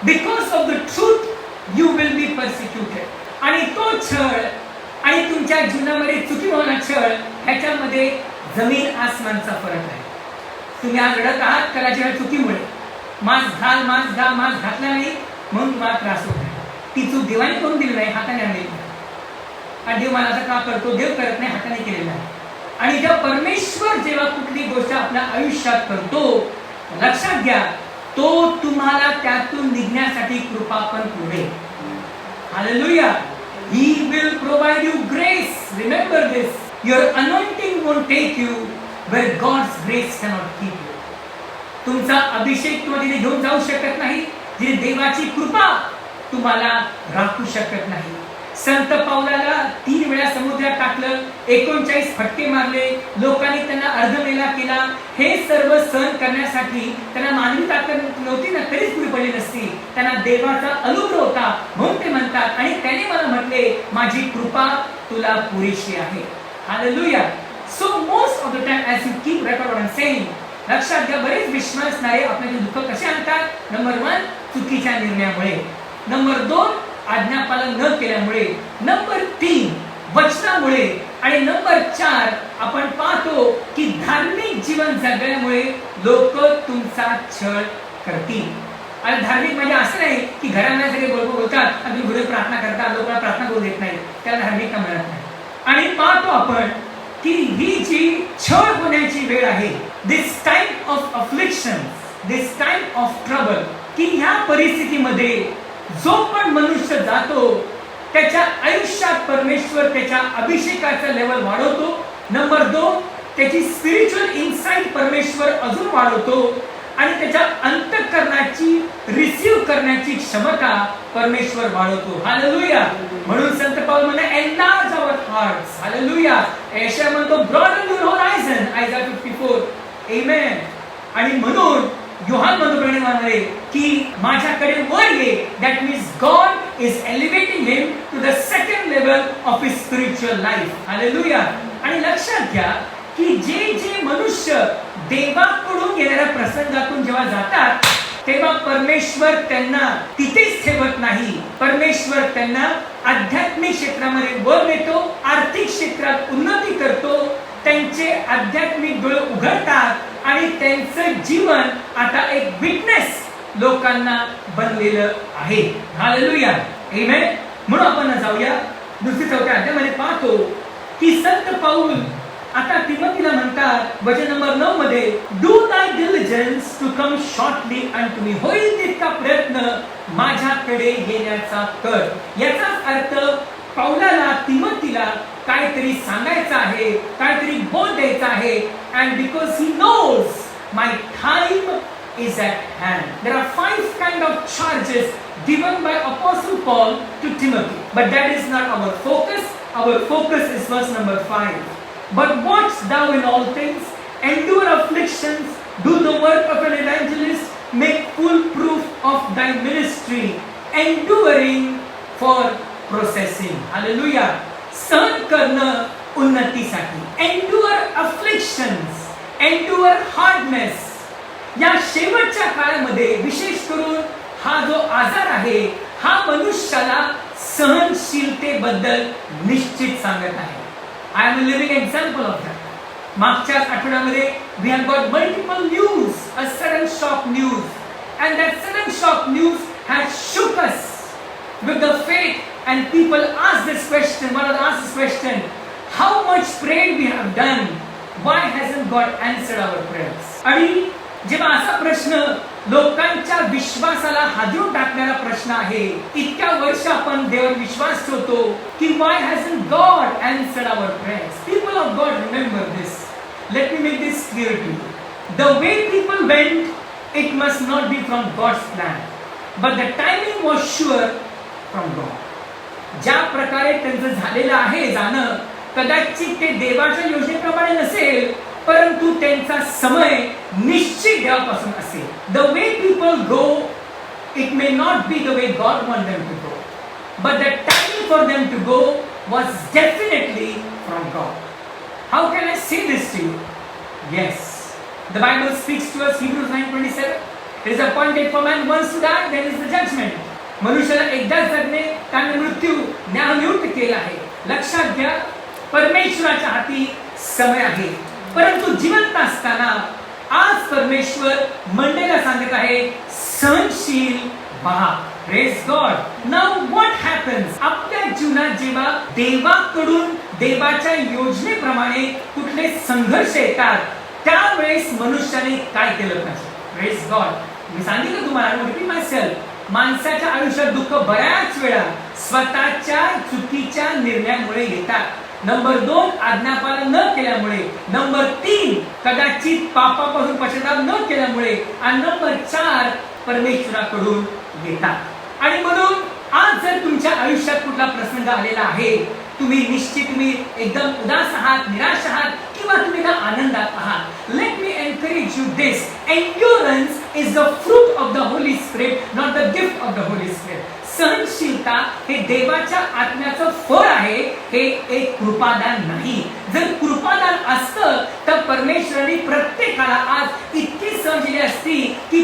Because of the truth you will be persecuted. आणि तो छळ आणि तुमच्या जीवनामध्ये चुकी होणार छळ ह्याच्यामध्ये जमीन आसमानचा फरक आहे. तुम्ही आज रडत आहात कदाचित चुकीमुळे, मास्क घातला नाही म्हणून तुम्हाला त्रास होत आहे. ती चूक देवाने करून दिली नाही, हाताने आणली. आणि देव मला का करतो, देव करत नाही, हाताने केलेला आहे. आणि जेव्हा परमेश्वर जेव्हा कुठली गोष्ट आपल्या आयुष्यात करतो, लक्षात घ्या, तो तुम्हाला त्यातून निघण्यासाठी कृपा पण पुरेल. Hallelujah. He will provide you grace. Remember this. Your anointing won't take you where God's grace cannot keep you. तुमचा अभिषेक तुम्हाला तिथे घेऊन जाऊ शकत नाही, जिथे देवाची कृपा तुम्हाला राखू शकत नाही. संत पावलाला 3 वेळा समुद्रात टाकलं, 39 फटके मारले, लोकांनी त्यांना अर्धमेला केला. हे सर्व सहन करण्यासाठी त्यांना मानवी ताकद नव्हती ना, तरीच पुढे पडली नसती. त्यांना देवाचा अनुग्रह होता, म्हणून ते म्हणतात. आणि त्याने मला म्हटले, माझी कृपा तुला पुरेशी आहे. Hallelujah. So most of the time, as you keep record what I'm saying, लक्षात घ्या, बरेच विश्वासणारे आपल्याला दुःख कसे आणतात? नंबर 1 चुकीच्या निर्णयामुळे, नंबर 2 आज्ञापालन न केल्यामुळे, नंबर 3 वचनामुळे, आणि नंबर 4 आपण पाहतो की धार्मिक जीवन जगल्यामुळे लोक तुमचा छळ करतील. आणि धार्मिक म्हणजे असं नाही की घरामध्ये सगळे बोलतात, तुम्ही गुरु प्रार्थना करता, लोकांना प्रार्थना करू देत नाही, त्याला धार्मिकता मिळत नाही. आणि पाहतो आपण की ही जी छळ होण्याची वेळ आहे, this time of affliction, this time of trouble, की ह्या परिस्थितीमध्ये जो पण मनुष्य जातो त्याच्या आयुष्यात परमेश्वर त्याच्या अभिषेकाचा लेवल वाढवतो. नंबर 2 त्याची स्पिरिच्युअल इन्साइट परमेश्वर अजून वाढवतो आणि त्याच्या अंतःकरणाची रिसीव करण्याची क्षमता परमेश्वर वाढवतो. हालेलुया. म्हणून संत पाऊल म्हणे एनलार्ज आवर हार्ट्स. हालेलुया. यशाया म्हणतो broaden your horizon, Isaiah 54. Amen. आणि म्हणून योहान म्हणतो प्रेमाने की माझ्याकडे वर ये. That means God is elevating him to the second level of his spiritual life. Hallelujah. आणि लक्षात घ्या की जे जे मनुष्य देवाकडून येणाऱ्या प्रसंगातून जेव्हा जातात तेव्हा परमेश्वर त्यांना तिथेच ठेवत नाही. परमेश्वर त्यांना आध्यात्मिक क्षेत्रामध्ये वर नेतो, आर्थिक क्षेत्रात उन्नती करतो, त्यांचे आध्यात्मिक डोळे उघडतात आणि त्यांचं जीवन आता एक विटनेस लोकांना बनलेलं आहे. हालेलुया. आमेन. म्हणून आपण जाऊया 2-4 अध्यायामध्ये पाहतो की संत पाऊल आता तिमोथीला म्हणतात वचन नंबर 9 मध्ये, do thy diligence to come shortly unto me. होईल तितका प्रयत्न माझ्याकडे येण्याचा कर. याचा अर्थ पाऊलाला तिमोथीला काहीतरी सांगायचं आहे, काहीतरी बोल द्यायचा आहे. And because he knows my time is at hand. There are 5 kind of charges given by Apostle Paul to Timothy, but that is not our focus. Our focus is verse number 5. But watch thou in all things, endure afflictions, do the work of an evangelist, make full proof of thy ministry, enduring for processing. Hallelujah. सहन करणं उन्नतीसाठी. Endure afflictions, endure hardness. या शेवटच्या काळामध्ये विशेष करून हा जो आजार आहे हा मनुष्याला सहनशीलतेबद्दल निश्चित सांगत आहे. I am a living example of that. मागच्या आठवड्यामध्ये we have got multiple news, a sudden shock news, and that sudden shock news has shook us with the faith, and people ask this question. One of them asked this question: how much prayer we have done? Why hasn't God answered our prayers? आणि जेव्हा असा प्रश्न लोकांच्या विश्वासाला हादरून टाकणारा प्रश्न आहे, इतक्या वर्ष आपण देवावर विश्वास ठेवतो की why hasn't God answered our prayers? People of God, remember this. Let me make this clear to you. The way people went, it must not be from God's plan, but the timing was sure from God. ज्या प्रकारे त्यांचं झालेलं आहे जाणं, कदाचित ते देवाच्या योजनेप्रमाणे नसेल, परंतु त्यांचा समय निश्चित देवापासून असेल. The way people go, it may not be the way God want them to go, but the timing for them to go was definitely from God. How can I say this to you? Yes, the Bible speaks to us, Hebrews 9:27. It is appointed for man once to die, then is the judgment. मनुष्याला एकदा जगणे त्याने मृत्यू न्यायनियुक्त केला आहे. लक्षात घ्या, परमेश्वराच्या हाती समय आहे, परंतु जिवंत असताना आज परमेश्वर मंडळीला सांगत आहे सहनशील व्हा. Praise God. Now what happens? आपल्या जीवनात जेव्हा देवाकडून देवाच्या योजनेप्रमाणे कुठले संघर्ष येतात त्यावेळेस मनुष्याने काय केलं पाहिजे? Praise God. मी सांगितलं तुम्हाला, रिपीट माय सेल्फ, माणसाच्या आयुष्यात दुःख बऱ्याच वेळा स्वतःच्या चुकीच्या निर्णयामुळे येतात. नंबर 2 आज्ञापालन न केल्यामुळे, नंबर 3 कदाचित पापापासून पश्चाताप न केल्यामुळे, आणि नंबर 4 परमेश्वराकडून येतात. आणि म्हणून आज जर तुमच्या आयुष्यात कुठला प्रसंग आलेला आहे, तुम्ही एकदम उदास आहात, निराश आहात, किंवा तुम्ही आनंदात आहात, let me encourage you this. Endurance is the fruit of the Holi spirit, not the gift of the Holi spirit. सहनशीलता हे देवाच्या आत्म्याचं फळ आहे, हे एक कृपादान नाही. जर कृपादान असतं तर परमेश्वराने प्रत्येकाला आज इतकी सहनशील असती की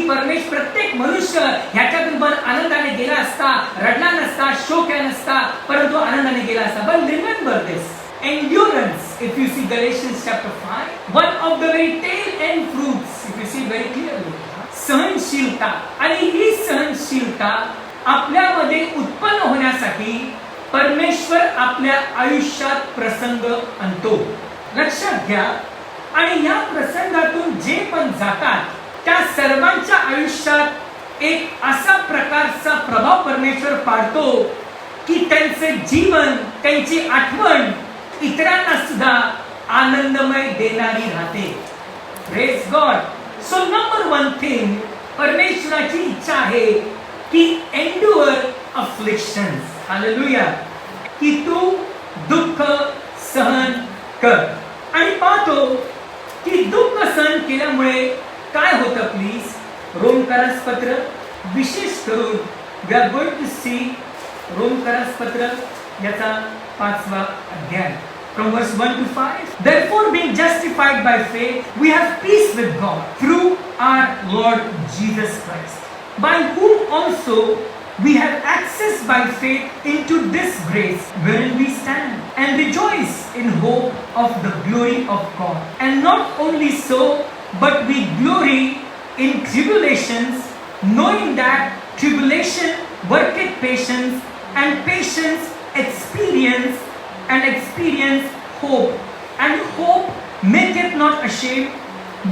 प्रत्येक मनुष्य ह्याच्यातून पण आनंदाने गेला असता, रडला नसता, शोक केला नसता, परंतु आनंदाने गेला असता. But remember this endurance, if you see Galatians chapter 5, one of the very tail end fruits, if you see very clearly, सहनशीलता. आणि ही सहनशीलता आपल्यामध्ये उत्पन्न होण्यासाठी परमेश्वर आपल्या आयुष्यात प्रसंग आणतो. लक्षात घ्या, आणि या प्रसंगातून जे पण जातात त्या सर्वांच्या आयुष्यात एक असा प्रकारचा प्रभाव परमेश्वर पाडतो की त्यांचे जीवन, त्यांची आठवण इतरांना सुद्धा आनंदमय देणारी राहते. Praise God. So number one thing, परमेश्वराची इच्छा आहे की एंड्युअर अफ्लिक्शन्स. हालेलुया. की तू दुःख सहन कर. आणि पाहतो की दुःख सहन केल्यामुळे काय होतं. प्लीज रोमकरास पत्र, विशेष करून वी आर गोइंग टू सी रोमकरास पत्र याचा 5वा अध्याय from verse 1 to 5. Therefore, being justified by faith, we have peace with God through our Lord Jesus Christ, by whom also we have access by faith into this grace wherein we stand, and rejoice in hope of the glory of God. And not only so, but we glory in tribulations, knowing that tribulation worketh patience, and patience experience, and experience hope, and hope maketh not ashamed,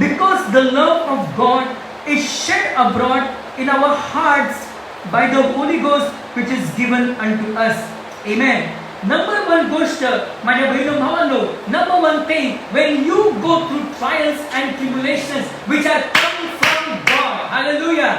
because the love of God is shed abroad in our hearts by the Holy Ghost which is given unto us. Amen. Number one गोष्ट माझ्या बहिणो भावांनो, number one thing, when you go through trials and tribulations which are coming from God, hallelujah,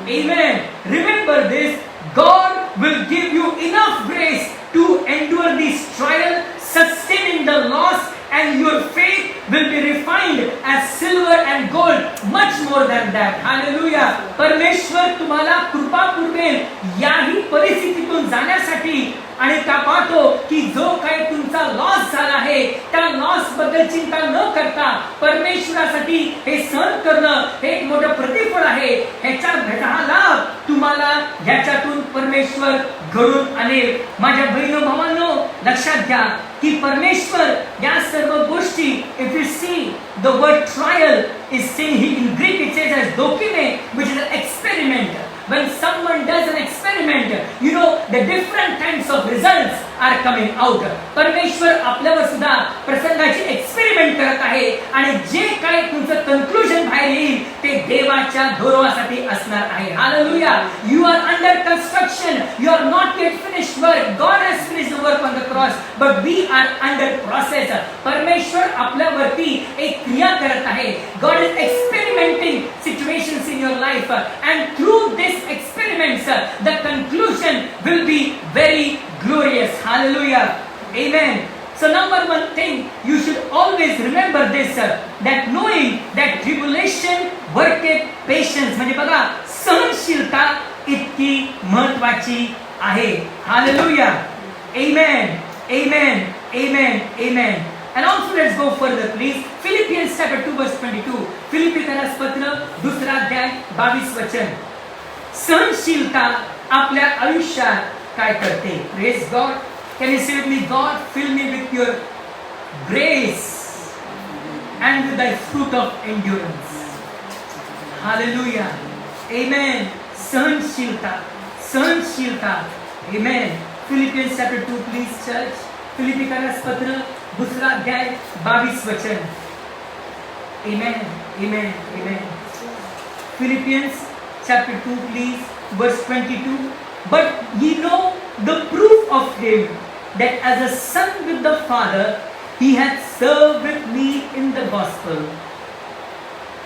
amen, remember this, God will give you enough grace to endure this trial, sustaining the loss, and your faith will be refined as silver and gold, much more than that. Hallelujah. परमेश्वर तुम्हाला कृपा पुरवेल याही परिस्थितीतून जाण्यासाठी. आणि का पाहतो की जो काही तुमचा लॉस झाला आहे त्या लॉस बद्दल चिंता न करता परमेश्वरासाठी हे सहन करणं हे एक मोठं प्रतिफळ आहे. ह्याचा हा लाभ तुम्हाला ह्याच्यातून परमेश्वर घडून आणेल. माझ्या बहिणो भावांनो, लक्षात घ्या की परमेश्वर या सर्व गोष्टी, if you see the word trial is saying in Greek, it says as दोकिमे, which is an experiment. When someone does an experiment, you know the different kinds of results are coming out. परमेश्वर आपल्यावर सुद्धा प्रसंगाची experiment करत आहे आणि जे काही तुमचं conclusion बाहेर येईल ते देवाच्या गौरवासाठी असणार आहे. Hallelujah. You are under construction. You are not yet finished work. God has finished the work on the cross, but we are under process. परमेश्वर आपल्यावरती एक क्रिया करत आहे. God is experimenting situations in your life, and through this experiments the conclusion will be very glorious. Hallelujah. Amen. So number one thing, you should always remember this, that knowing that tribulation worketh patience. म्हणजे बघा, सहनशीलता इतकी महत्वाची आहे. Hallelujah. Amen. Amen. Amen. Amen. And also let's go further please. Philippians chapter 2 verse 22. फिलिप्पियरास पत्र 2रा अध्याय 22 वचन. सहनशीलता आपल्या आयुष्यात काय करते? Praise God. Can you say with me, God fill me with your grace and with thy fruit of endurance. Hallelujah. Amen. सहनशीलता, सहनशीलता. Amen. Philippians chapter 2 please church. फिलिप्पियरास पत्र 2रा अध्याय 22 वचन. Amen. Amen. Amen. Philippians chapter 2 please verse 22. But ye know the proof of him, that as a son with the Father he hath served with me in the gospel.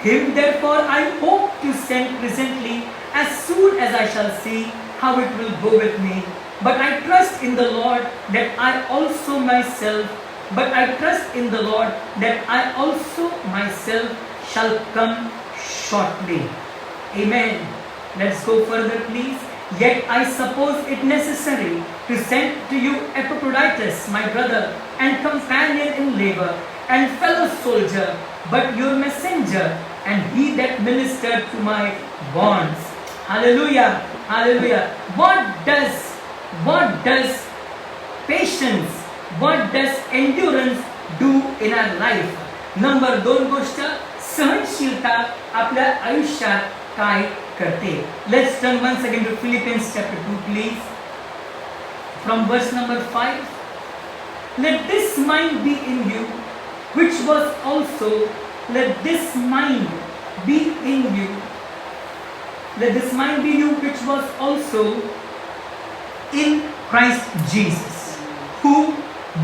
Him therefore I hope to send presently, as soon as I shall see how it will go with me. But I trust in the Lord that I also myself shall come shortly. Amen. Let's go further please. Yet I suppose it necessary to send to you Epaphroditus, my brother and companion in labor and fellow soldier, but your messenger and he that ministered to my bonds. Hallelujah, hallelujah. What does patience, what does endurance do in our life? Number 2 गोष्ट, सहनशीलता आपल्या आयुष्यात काय करते? Let's turn once again to Philippians chapter 2 please, from verse number 5. Let this mind be in you which was also, let this mind be in you, let this mind be you which was also in Christ Jesus, who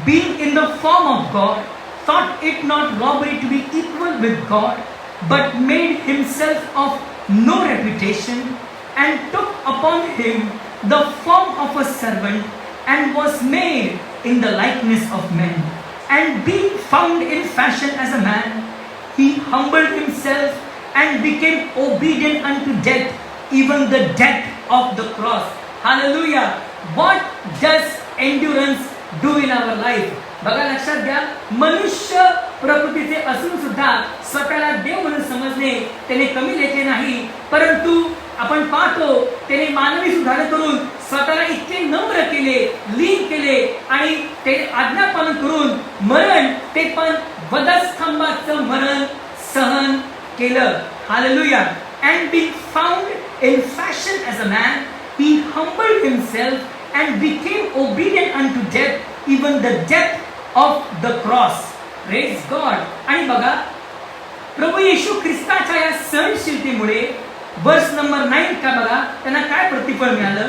being in the form of God thought it not robbery to be equal with God, but made himself of no reputation, and took upon him the form of a servant, and was made in the likeness of men. And being found in fashion as a man, he humbled himself and became obedient unto death, even the death of the cross. Hallelujah. What does endurance do in our life? बघा, लक्षात घ्या, मनुष्य प्रकृतीचे असून सुद्धा स्वतःला देव म्हणून समजणे त्याने कमी लेखे नाही, परंतु आपण पाहतो त्याने मानवी सुधारणा करून स्वतःला इतके नम्र केले, लीन केले आणि ते आज्ञापालन करून मरण, ते पण वधस्तंभाचं मरण सहन केलं. Hallelujah. And being found in fashion as a man, he humbled himself and became obedient unto death, even the death of the cross. Praise God. आणि बघा, प्रभू येशू ख्रिस्ताच्या या सहनशीलतेमुळे वर्स नंबर 9 का बघा, त्यांना काय प्रतिफळ मिळालं?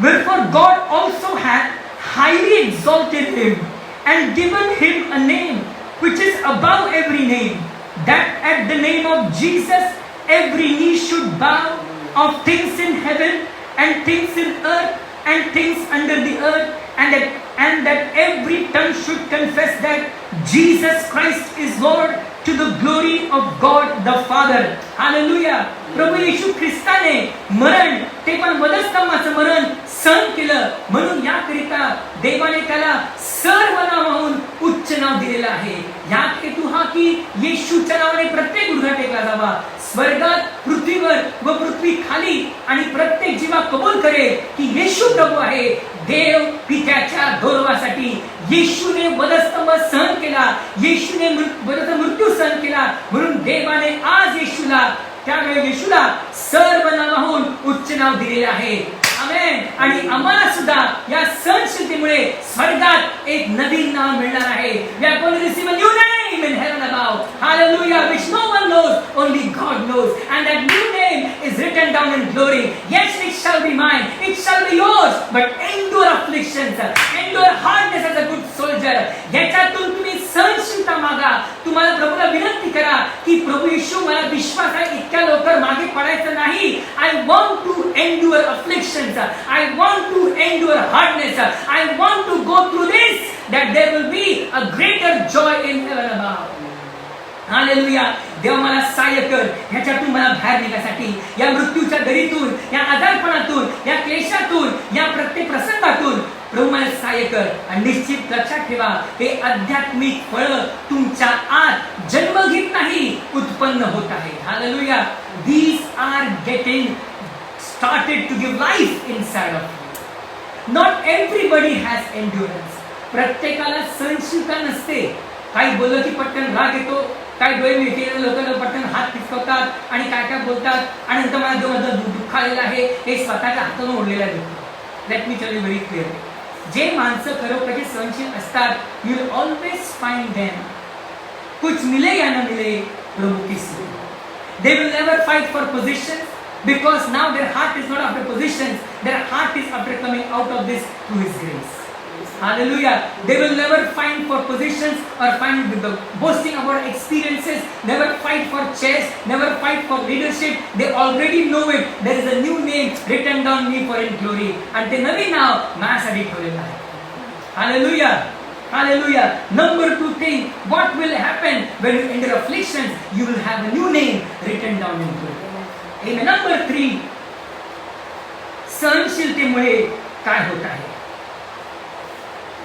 Wherefore God also hath highly exalted him and given him a name which is above every name, that at the name of Jesus every knee should bow, of things in heaven and things in earth and things under the earth, and that every tongue should confess that Jesus Christ is Lord, to the glory of God the Father. Hallelujah. प्रभू येशू ख्रिस्ताने मरण, ते पण वधस्तंभाचं मरण सहन केलं, म्हणून याकरिता देवाने त्याला सर्व नावाहून उच्च नाव दिलेलं आहे. यात हेतू हा की येशूच्या नावाने प्रत्येक गुडघा टेकला जावा, स्वर्गात, पृथ्वीवर व पृथ्वी खाली, आणि प्रत्येक जीवा कबूल करेल की येशू प्रभू आहे. देव पित्याच्या गौरवासाठी येशूने वधस्तंभ सहन केला, येशूने मृत्यू सहन केला, म्हणून देवाने आज येशूला, त्यावेळी येशूला सर्व नावाहून उच्च नाव दिलेले आहे. आमेन. आणि आम्हाला सुद्धा या सहनशीलतेमुळे स्वर्गात एक नवीन नाव मिळणार आहे. We are going to receive a new name in heaven above. Hallelujah. Which no one knows, only God knows. And that new name is written down in glory. Yes, it shall be mine, it shall be yours, but endure afflictions, endure hardness as a good soldier. याच्यातून तुम्ही सहनशीलता मागा. तुम्हाला प्रभूला विनंती करा की प्रभू येशू, मला विश्वास आहे इतक्या लवकर मागे पडायचं नाही. I want to endure afflictions. I want to endure hardness. I want to go through this, that there will be a greater joy in heaven above. Hallelujah. देव मला सहाय्य कर, ह्याच्यातून मला बाहेर निघण्यासाठी, या मृत्यूच्या दरीतून, या आजारपणातून, या क्लेशातून, या प्रत्येक प्रसंगातून प्रभू मला सहाय्य कर. आणि निश्चित लक्षात ठेवा, हे आध्यात्मिक फळ तुमच्या आत जन्मगीत नाही, उत्पन्न होत आहे. Hallelujah. These are getting started to give life inside of you. Not everybody has endurance. प्रत्येकाला सहनशीलता नसते. काही बोललं की पटकन राग येतो, काही डोळे मिळते, लोक पटकन हात फिसकवतात आणि काय काय बोलतात, आणि नंतर मला माझं दुःख आलेलं आहे, हे स्वतःच्या हाताने ओढलेलं आहे. Let me tell you very clear, जे माणसं खरोखरचे सहनशील असतात, you will always find them, कुछ मिले या न मिले, प्रभु की सेवा. They will never fight for positions, because now their heart is not after positions, their heart is after coming out of this through His grace. Hallelujah. They will never fight for positions or find with the boasting about experiences, never fight for chairs, never fight for leadership. They already know it. There is a new name written down me for in glory. And ते नवीन नाव माझ्यासाठी ठेवलेलं आहे. Hallelujah. Hallelujah. Number 2 thing, what will happen when you endure afflictions? You will have a new name written down in glory. Amen. Number 3, सहनशीलतेमुळे काय होत आहे.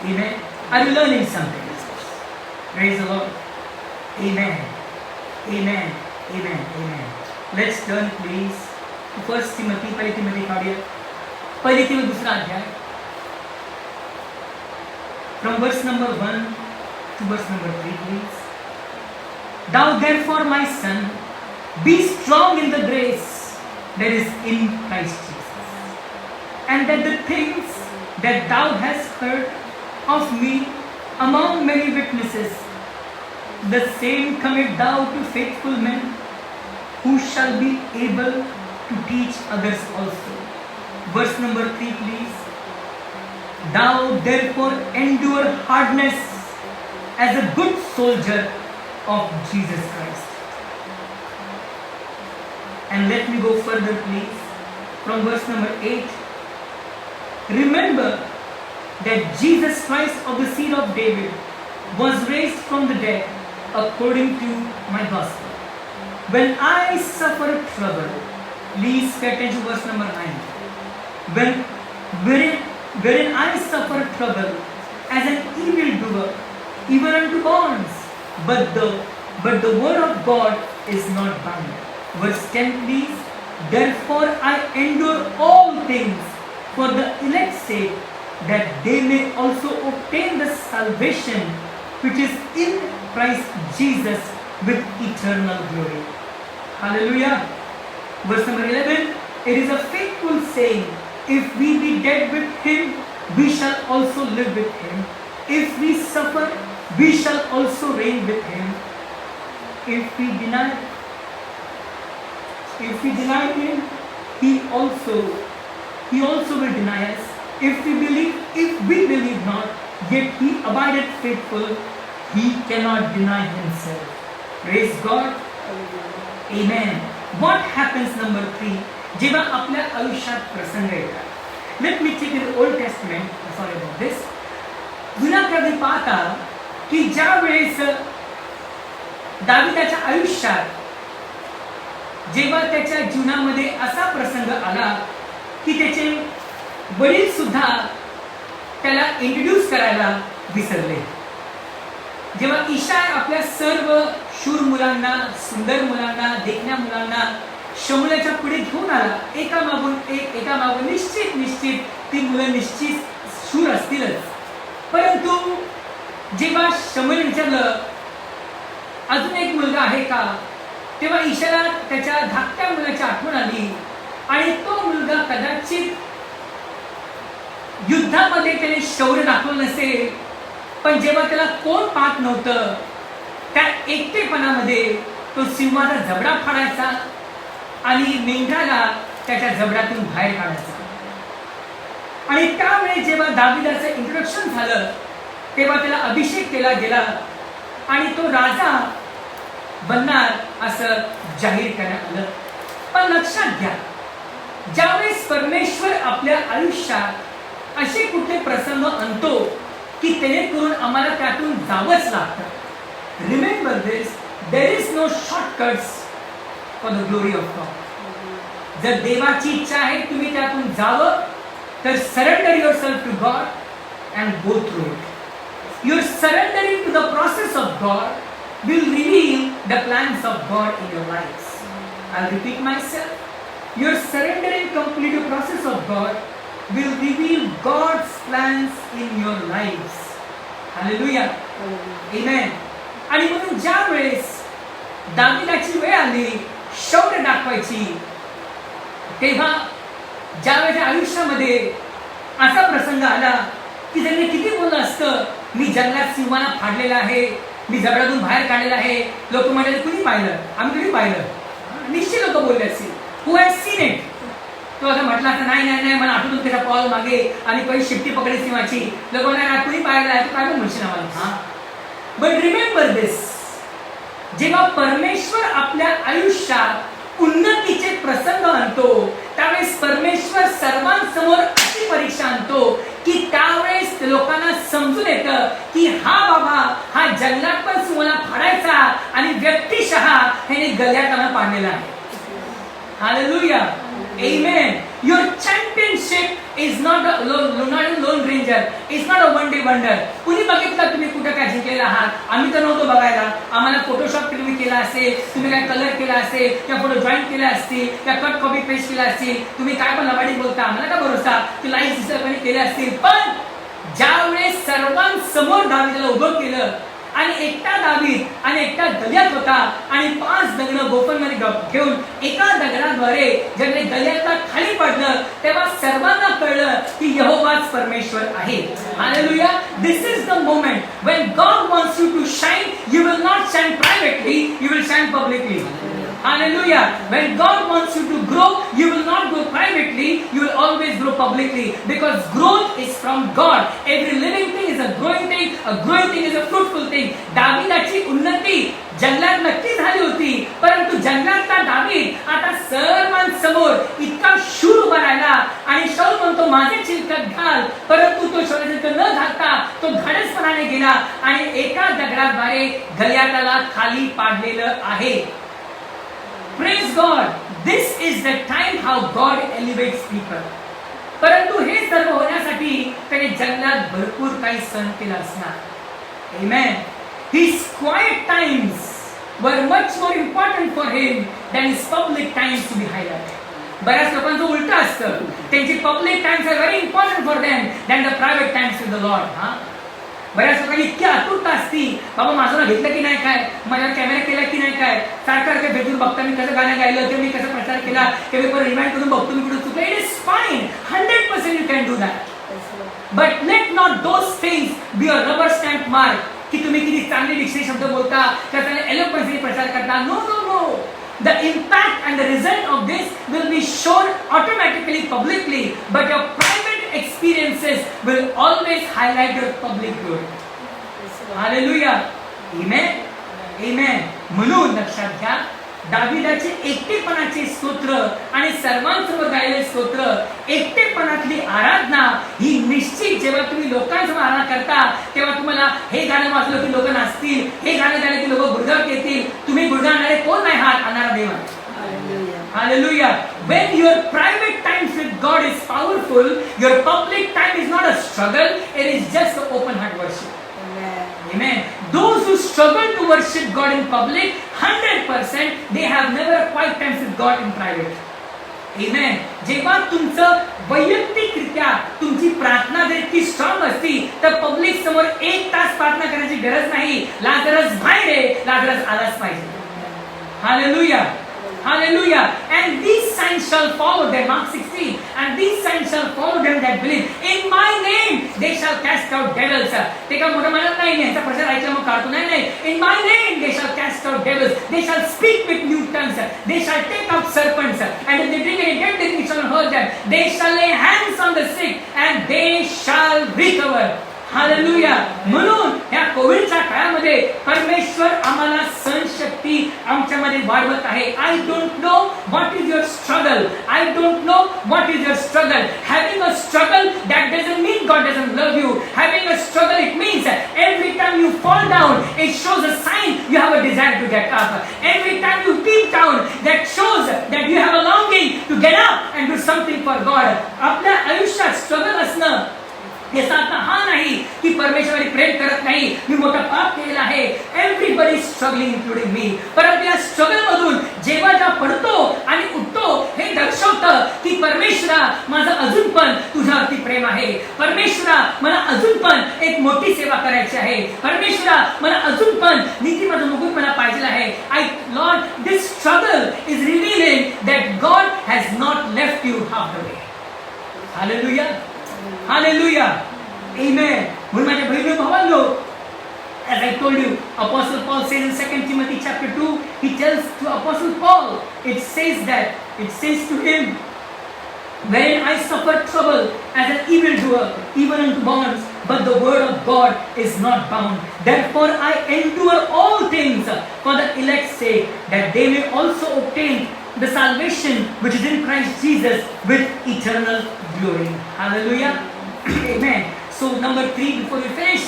Amen. Are you learning something? Praise the Lord. Amen. Amen. Amen. Amen. Let's turn please to 1 Timothy. पहिले तिमोथी काढूया. पहिले तिमोथी दुसरा अध्याय. From verse number 1 to verse number 3 please. Thou therefore my son, be strong in the grace that is in Christ Jesus, and that the things that thou hast heard of me among many witnesses, the same commit thou to faithful men, who shall be able to teach others also. Verse number 3 please. Thou therefore endure hardness as a good soldier of Jesus Christ. And let me go further please, from verse number 8. Remember that Jesus Christ of the seed of David was raised from the dead according to my gospel. When I suffered trouble, please pay attention to verse number 9. Wherein I suffered trouble as an evildoer, even unto bonds, but the word of God is not bound. Verse 10 please. Therefore I endure all things for the elect's sake, that they may also obtain the salvation which is in Christ Jesus with eternal glory. Hallelujah. Verse number 11. It is a faithful saying, if we be dead with him, we shall also live with him. If we suffer, we shall also reign with him. If we deny him, he also will deny us. If we believe not, yet he abideth faithful, he cannot deny himself. Praise God. Amen. What happens number 3? जेव्हा आपल्या आयुष्यात प्रसंग येतात. Let me take in the Old Testament. Sorry about this. जुन्या काळात पाहता की ज्या वेळेस दाविदाच्या आयुष्यात जेव्हा त्याच्या जीवनामध्ये असा प्रसंग आला की त्याचे वडील सुद्धा त्याला इंट्रोड्यूस करायला विसरले. जेव्हा ईशाय आपल्या सर्व शूर मुलांना, सुंदर मुलांना, देखण्या मुलांना शमूलाच्या पुढे घेऊन आला, एकामागून निश्चित ती मुलं निश्चित शूर असतीलच. परंतु जेव्हा शमूल विचारलं अजून एक मुलगा आहे का, तेव्हा ईशाला त्याच्या धाकट्या मुलाची आठवण आली आणि तो मुलगा कदाचित युद्धामध्ये त्याने शौर्य दाखवलं नसेल, पण जेव्हा त्याला कोण पाहत नव्हतं त्या एकटेपणामध्ये तो सिंहाचा जबडा फाडायचा आणि मेंढराला त्याच्या जबड्यातून बाहेर काढायचा. आणि त्यावेळी जेव्हा दाविदाचं इंट्रोडक्शन झालं तेव्हा त्याला अभिषेक केला गेला आणि तो राजा बनणार असं जाहीर करण्यात आलं. पण लक्षात घ्या, ज्यावेळेस परमेश्वर आपल्या आयुष्यात असे कुठले प्रसंग आणतो की जेणेकरून आम्हाला त्यातून जावंच लागतं. Remember this, there is no shortcuts for the glory of God. जर देवाची इच्छा आहे तुम्ही त्यातून जावं तर surrender yourself to God and go through it. Your surrendering to the process of God will reveal the plans of God in your lives. I'll repeat myself. Your surrendering complete the process of God will reveal God's plans in your lives. Hallelujah. Amen. आणि म्हणून ज्या वेळेस दाविदाची वेळ आली शौर्य दाखवायची, तेव्हा ज्या वेळेस आयुष्यामध्ये असा प्रसंग आला की त्यांनी किती बोललं असतं, मी जंगलात सिंहाला फाडलेला आहे, मी जबड्यातून बाहेर काढलेला आहे. लोक म्हणाले कुणी पाहिलं, आम्ही कुणी पाहिलं. निश्चित लोक बोलले असतील, हु हॅज सीन इट. तो आता म्हटला असता नाही मला आठवतो त्याचा पॉल मागे आणि पहिली शिट्टी पकडली सिंहाची. लोक म्हणाले कुणी पाहिलं आहे, काय पण म्हणशील आम्हाला. बट रिमेंबर दिस, जेव्हा परमेश्वर आपल्या आयुष्यात उन्नतीचे प्रसंग आणतो त्यावेळेस परमेश्वर सर्वांसमोर अशी परीक्षा आणतो की त्यावेळेस लोकांना समजून येतं की हा बाबा हा जंगलात पण सिंहाला फाडायचा आणि व्यक्तिशः ह्याने गल्यात पाडलेला आहे. Hallelujah. Amen. Your championship is not a lone ranger. It's not a one day wonder. कुणी बघितलं तुम्ही कुठं काय जिंकलेला आहात? आम्ही तर नव्हतो बघायला. आम्हाला फोटोशॉप तुम्ही केला असेल, तुम्ही काय कलर केला असेल, त्या फोटो जॉईन केला असतील, त्या कट कॉपी पेस्ट केला असतील, तुम्ही काय पण लबाडी बोलता, आम्हाला काय भरोसा की लाईफ दिसत केले असतील. पण ज्यावेळेस सर्वांसमोर दावीदला उभं केलं आणि एकटा दावीद आणि एकटा गलियात होता आणि 5 दगड गोफनमध्ये घेऊन एका दगडाद्वारे ज्याने गलियातला खाली पडलं तेव्हा सर्वांना कळलं की यहोवाच परमेश्वर आहे. Hallelujah. This is the moment when God wants you to shine. You will not shine privately, you will shine publicly. Hallelujah. When God wants you to grow, you will not grow privately, you will always grow publicly, because growth is from God. Every living thing is a growing thing. A growing thing is a fruitful thing. दावीदाची उन्नती जंगलात नक्की झाली होती, परंतु जंगलातला दावीद आता सर्वांसमोर इतका शूर उभा राहिला आणि शाऊल म्हणतो माझे चिलखत घाल, परंतु तो शाऊल न घालता तो धाडसपणाने गेला आणि एका दगडाद्वारे गलियाताला खाली पाडलेलं आहे. Praise God. This is the time how God elevates people. परंतु हे सर्व होण्यासाठी त्याने जंगलात भरपूर काही सहन केलं असणार. Amen. His quiet times were much more important for him than his public times to be highlighted. बऱ्याच लोकांचं उलट असतं. त्यांची public times are very important for them than the private times with the Lord. बऱ्याच लोकांनी इतकी आतुरता असती, बाबा माझं घेतलं की नाही काय, माझ्यावर कॅमेरा केला की नाही काय, सारखं भेटून बघता मी कसं गाणं गायलं, ते मी कसं प्रचार केला, ते मी परत रिमाइंड करून बघतो मी कुठे चुकलं. It is fine, 100% you can do that. But let not those things be a rubber stamp mark की तुम्ही किती चांगले डिक्शनरी शब्द बोलता, त्याचा एलोक्वेन्सली प्रचार करता. No no no. The impact and the result of this will be shown automatically publicly, but your private experiences will always highlight your public glory. Hallelujah. Amen. Amen. म्हणून लक्षात घ्या, दावीदाचे एकटेपणाचे स्तोत्र आणि सर्वांसमोर गायलेले स्तोत्र, एकटेपणातली आराधना ही निश्चित जेव्हा तुम्ही लोकांसमोर आराधना करता तेव्हा तुम्हाला हे गाणं वाजलं की लोक नाचतील, हे गाणं गायलं की लोक गुडघावर येतील. तुम्ही गुडघावणारे कोण नाही, हात आणणारा देव आहे. Hallelujah. When your private times with God is powerful, your public time is not a struggle, it is just an open heart worship. Amen. Those who struggle to worship God in public, 100% they have never a quiet time with God in private. Amen. जेव्हा तुमचं वैयक्तिकरित्या तुमची प्रार्थना जर इतकी strong असती तर public समोर 1 तास प्रार्थना करण्याची गरज नाही. लाजरस बाहेर आहे, लाजरस आलाच पाहिजे. Hallelujah. Hallelujah. And these signs shall follow them. Mark 16. And these signs shall follow them that believe. In my name they shall cast out devils. ते का मोठं म्हणत नाही, यांचा प्रचार ऐकला मग काढतो नाही. In my name they shall cast out devils. They shall speak with new tongues. They shall take up serpents. And if they drink any deadly thing shall not hurt them. They shall lay hands on the sick and they shall recover. Hallelujah. म्हणून या कोविडच्या काळामध्ये परमेश्वर आम्हाला सहनशक्ती आमच्यामध्ये वाढवत आहे. I don't know what is your struggle. I don't know what is your struggle. Having a struggle that doesn't mean God doesn't love you. Having a struggle it means every time you fall down it shows a sign you have a desire to get up. Every time you feel down that shows that you have a longing to get up and do something for God. आपल्या आयुष्यात struggle असणं याचा अर्थ हा नाही की परमेश्वराने प्रेम करत नाही, मी मोठा पाप केलेला आहे. एव्हरीबडी स्ट्रगलिंग इन्क्लुडिंग मी. परंतु या स्ट्रगल मधून जेव्हा पडतो आणि उठतो हे दर्शवतं की परमेश्वरा माझं अजून पण तुझ्यावरती प्रेम आहे. परमेश्वरा मला अजून पण एक मोठी सेवा करायची आहे. परमेश्वरा मला अजून पण नीतिमत्ता मुकुट मला पाहिजे आहे. I Lord this struggle is revealing that God has not left you half the way. Hallelujah. Hallelujah. Amen. म्हणून माझ्या बहिणी भावांनो, as I told you, Apostle Paul says in 2 Timothy chapter 2, he tells to Apostle Paul, it says to him, wherein I suffer trouble as an evildoer, even unto bonds, but the word of God is not bound. Therefore I endure all things for the elect's sake, that they may also obtain the salvation which is in Christ Jesus with eternal glory. Hallelujah. Amen. So number 3, before we finish,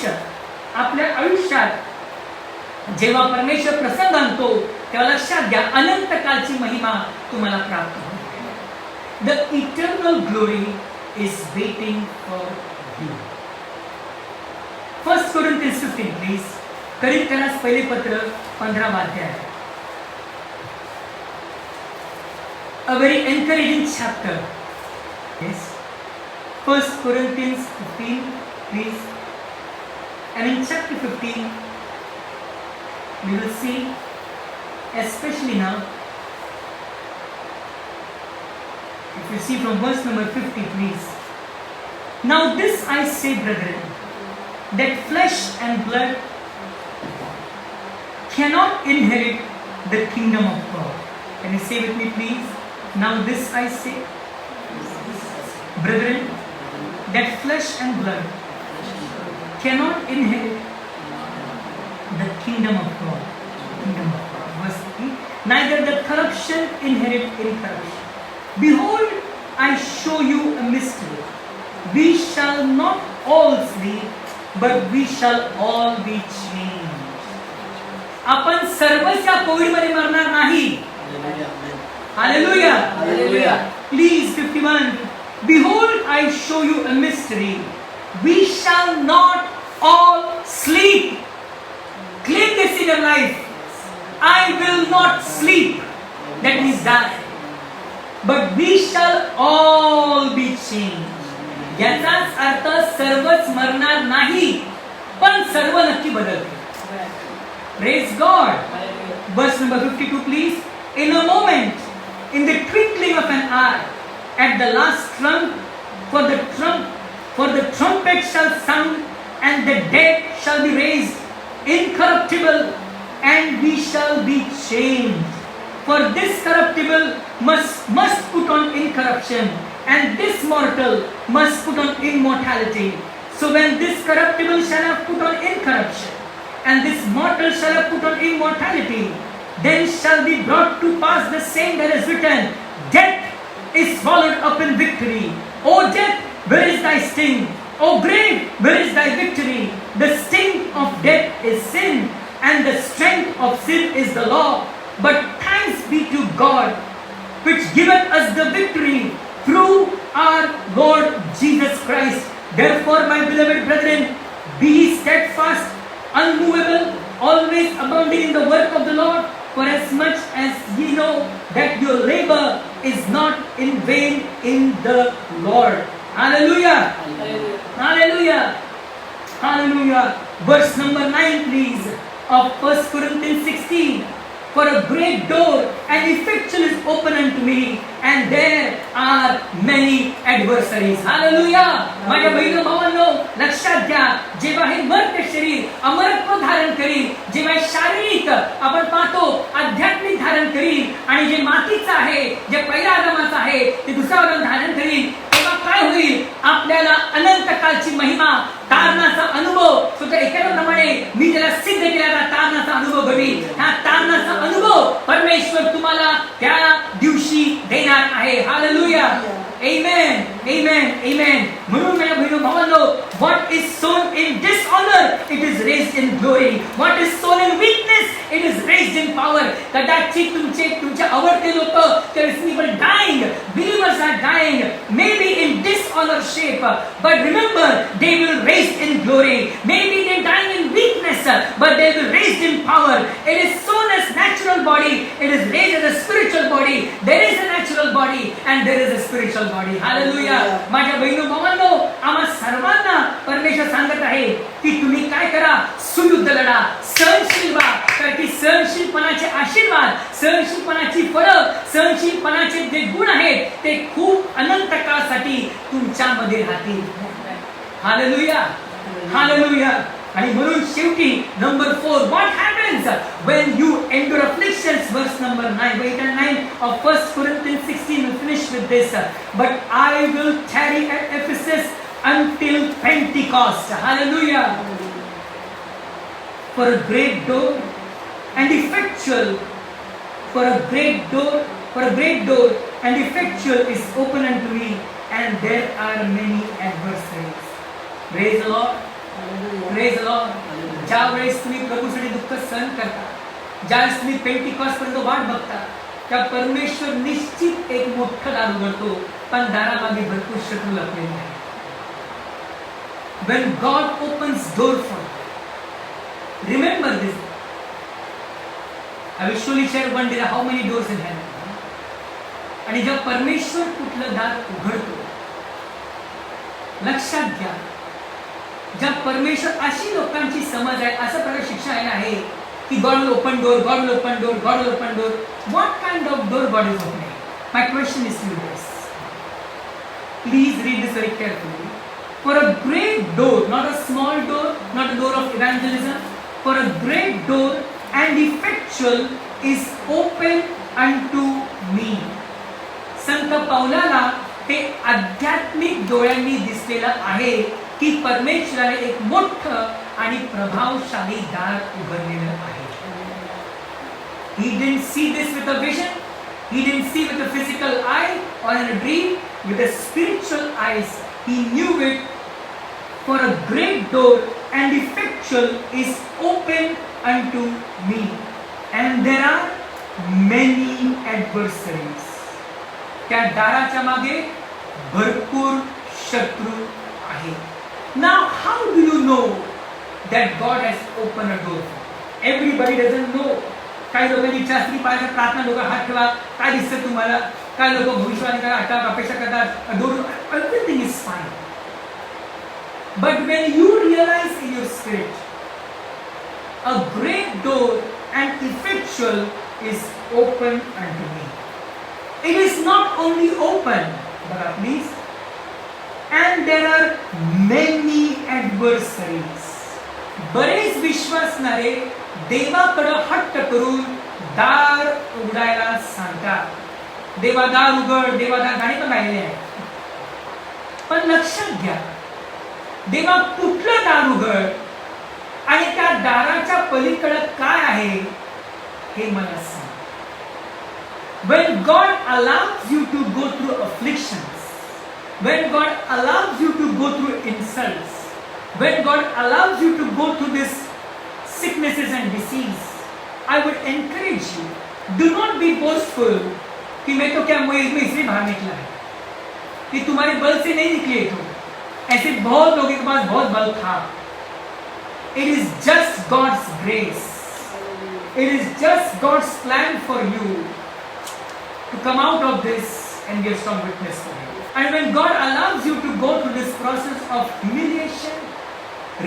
आपल्या आयुष्यात जेव्हा परमेश्वर प्रसंग आणतो तेव्हा लक्षात घ्या, अनंत कालची महिमा तुम्हाला प्राप्त होईल. the eternal glory is waiting for you. 1 Corinthians 15 please. कोरिन्थियास पहिले पत्र 15 अध्याय. A very encouraging chapter. Yes. 1 Corinthians 15 please. And in chapter 15 we will see, especially now, if you see from verse number 50 please. Now this I say, brethren, that flesh and blood cannot inherit the kingdom of God. Can you say with me please? Now this I say, brethren, that flesh and blood cannot inherit the kingdom of God. Kingdom of God. Verse 3. Neither the corruption inherit incorruption. Behold, I show you a mystery. We shall not all sleep, but we shall all be changed. आपण सर्वच या कोविडमध्ये मरणार नाही. Hallelujah. Hallelujah. Please 51. Behold, I show you a mystery. We shall not all sleep. Claim this in your life. I will not sleep. That means die. But we shall all be changed. याचाच अर्थ सर्वच मरणार नाही, पण सर्व नक्की बदलते. Praise God. Verse number 52 please. In a moment, in the twinkling of an eye, at the last trump, for the trumpet shall sound, and the dead shall be raised incorruptible, and we shall be changed. For this corruptible must put on incorruption, and this mortal must put on immortality. So when this corruptible shall have put on incorruption, and this mortal shall have put on immortality, then shall be brought to pass the same that is written, death is swallowed up in victory. O death, where is thy sting? O grave, where is thy victory? The sting of death is sin, and the strength of sin is the law. But thanks be to God, which giveth us the victory through our Lord Jesus Christ. Therefore, my beloved brethren, be steadfast, unmovable, always abounding in the work of the Lord, for as much as ye know that your labor is not in vain in the Lord. Hallelujah. Hallelujah. Hallelujah. Verse number 9 please of 1 Corinthians 16. For a great door and effectual is open unto me, and there are many adversaries. Hallelujah. माझ्या बहिणी भावांनो, लक्षात घ्या, जेव्हा हे मर्त्य शरीर अमरत्व धारण करील, जेव्हा शारीरिक आपण पाहतो आध्यात्मिक धारण करील, आणि जे मातीचं आहे, जे पहिल्या आदमाचं आहे, ते दुसऱ्या आदम धारण करील, तेव्हा काय होईल? आपल्याला अनंत कालची महिमा, तारणाचा अनुभव, सुद्धा एकाप्रमाणे मी ज्याला सिद्ध केलेला तारणाचा अनुभव घडील. हा तारणाचा अनुभव परमेश्वर तुम्हाला त्या दिवशी देणार आहे. हालेलुया. Amen. Amen. Amen. म्हणून माझ्या बहिणी भावांनो, what is sown in dishonor, it is raised in glory. What is sown in weakness, it is raised in power. कदाचित तुमचे आवडते लोक, there is people dying, believers are dying, maybe in dishonor shape, but remember they will raise in glory. Maybe they dying in weakness, but they will raised in power. It is sown as natural body, it is raised as a spiritual body. There is a natural body and there is a spiritual body. Hallelujah. माझ्या बहिणी भावांनो, आम्हा सर्वांना परमेश्वर सांगत आहे की तुम्ही काय करा? सुयुद्ध लढा, सहनशील व्हा, कारण की सहनशीलपणाचे आशीर्वाद, सहनशीलपणाची फळं, सहनशीलपणाचे जे गुण आहेत ते खूप अनंत काळासाठी तुमच्यामध्ये राहतील. हालेलुया. हालेलुया. आणि म्हणून शेवटी number 4, what happens when you endure afflictions? Verse number 9, 8 and 9 of 1 Corinthians 16. We'll finish with this. But I will tarry at Ephesus until Pentecost. Hallelujah. For a great door and effectual, for a great door and effectual is open unto me, and there are many adversaries. Praise the Lord. Praise the Lord. ज्या वेळेस तुम्ही प्रभूसाठी दुःख सहन करता, ज्यावेळेस तुम्ही Pentecost पर्यंत वाट बघता, त्या परमेश्वर निश्चित एक मोठं दार उघडतो, पण दारामागे भरपूर शत्रू लपलेले आहेत. When God opens door for you, remember this. I will surely share one day how many doors in heaven. आणि जेव्हा परमेश्वर कुठलं दार उघडतो, लक्षात घ्या, ज्या परमेश्वर अशी लोकांची समज आहे, असं प्रकार शिक्षण आहे की God will open door, God will open door, God will open door. What kind of door God is opening? My question is to you this. Please read this very carefully. For a great door, not a small door, not a door of evangelism, for a great door and effectual is open unto me. संत पौलाला ते आध्यात्मिक डोळ्यांनी दिसलेलं आहे की परमेश्वराने एक मोठं आणि प्रभावशाली दार उघडलेलं आहे. He didn't see this with a vision. He didn't see with a physical eye or in a dream. With a spiritual eyes, he knew it. For a great door and effectual is open unto me, and there are many adversaries. त्या दाराच्या मागे भरपूर शत्रू आहेत. Now, how do you know that God has opened a door? Everybody doesn't know. काही लोकांची इच्छा असली पाहिजे प्रार्थना, लोक हात ठेवा, काय दिसतं तुम्हाला, काही लोक भविष्यवाणी करतात, अपेक्षा करतात, door, everything is fine. But when you realize in your spirit, a great door and effectual is open unto me. It is not only open, but please, and there are many adversaries. बरेच विश्वासणारे देवाकडे हट्ट करून दार उघडायला सांगतात. देवा दार उघड, देवा दार, गाणी पण गायले आहे. पण लक्षात घ्या, देवा कुठलं दार उघड आणि त्या दाराच्या पलीकडे काय आहे हे मला सांग. When God allows you to go through afflictions, when God allows you to go through insults, when God allows you to go through this sicknesses and disease, I would encourage you, do not be boastful कि मैं तो क्या मैं इसलिए बाहर निकला है, कि तुम्हारे बल से नहीं निकले हो. ऐसे बहुत लोगों के पास बहुत बल था. It is just God's grace. It is just God's plan for you to come out of this and be a strong witness for Him. And when God allows you to go through this process of humiliation,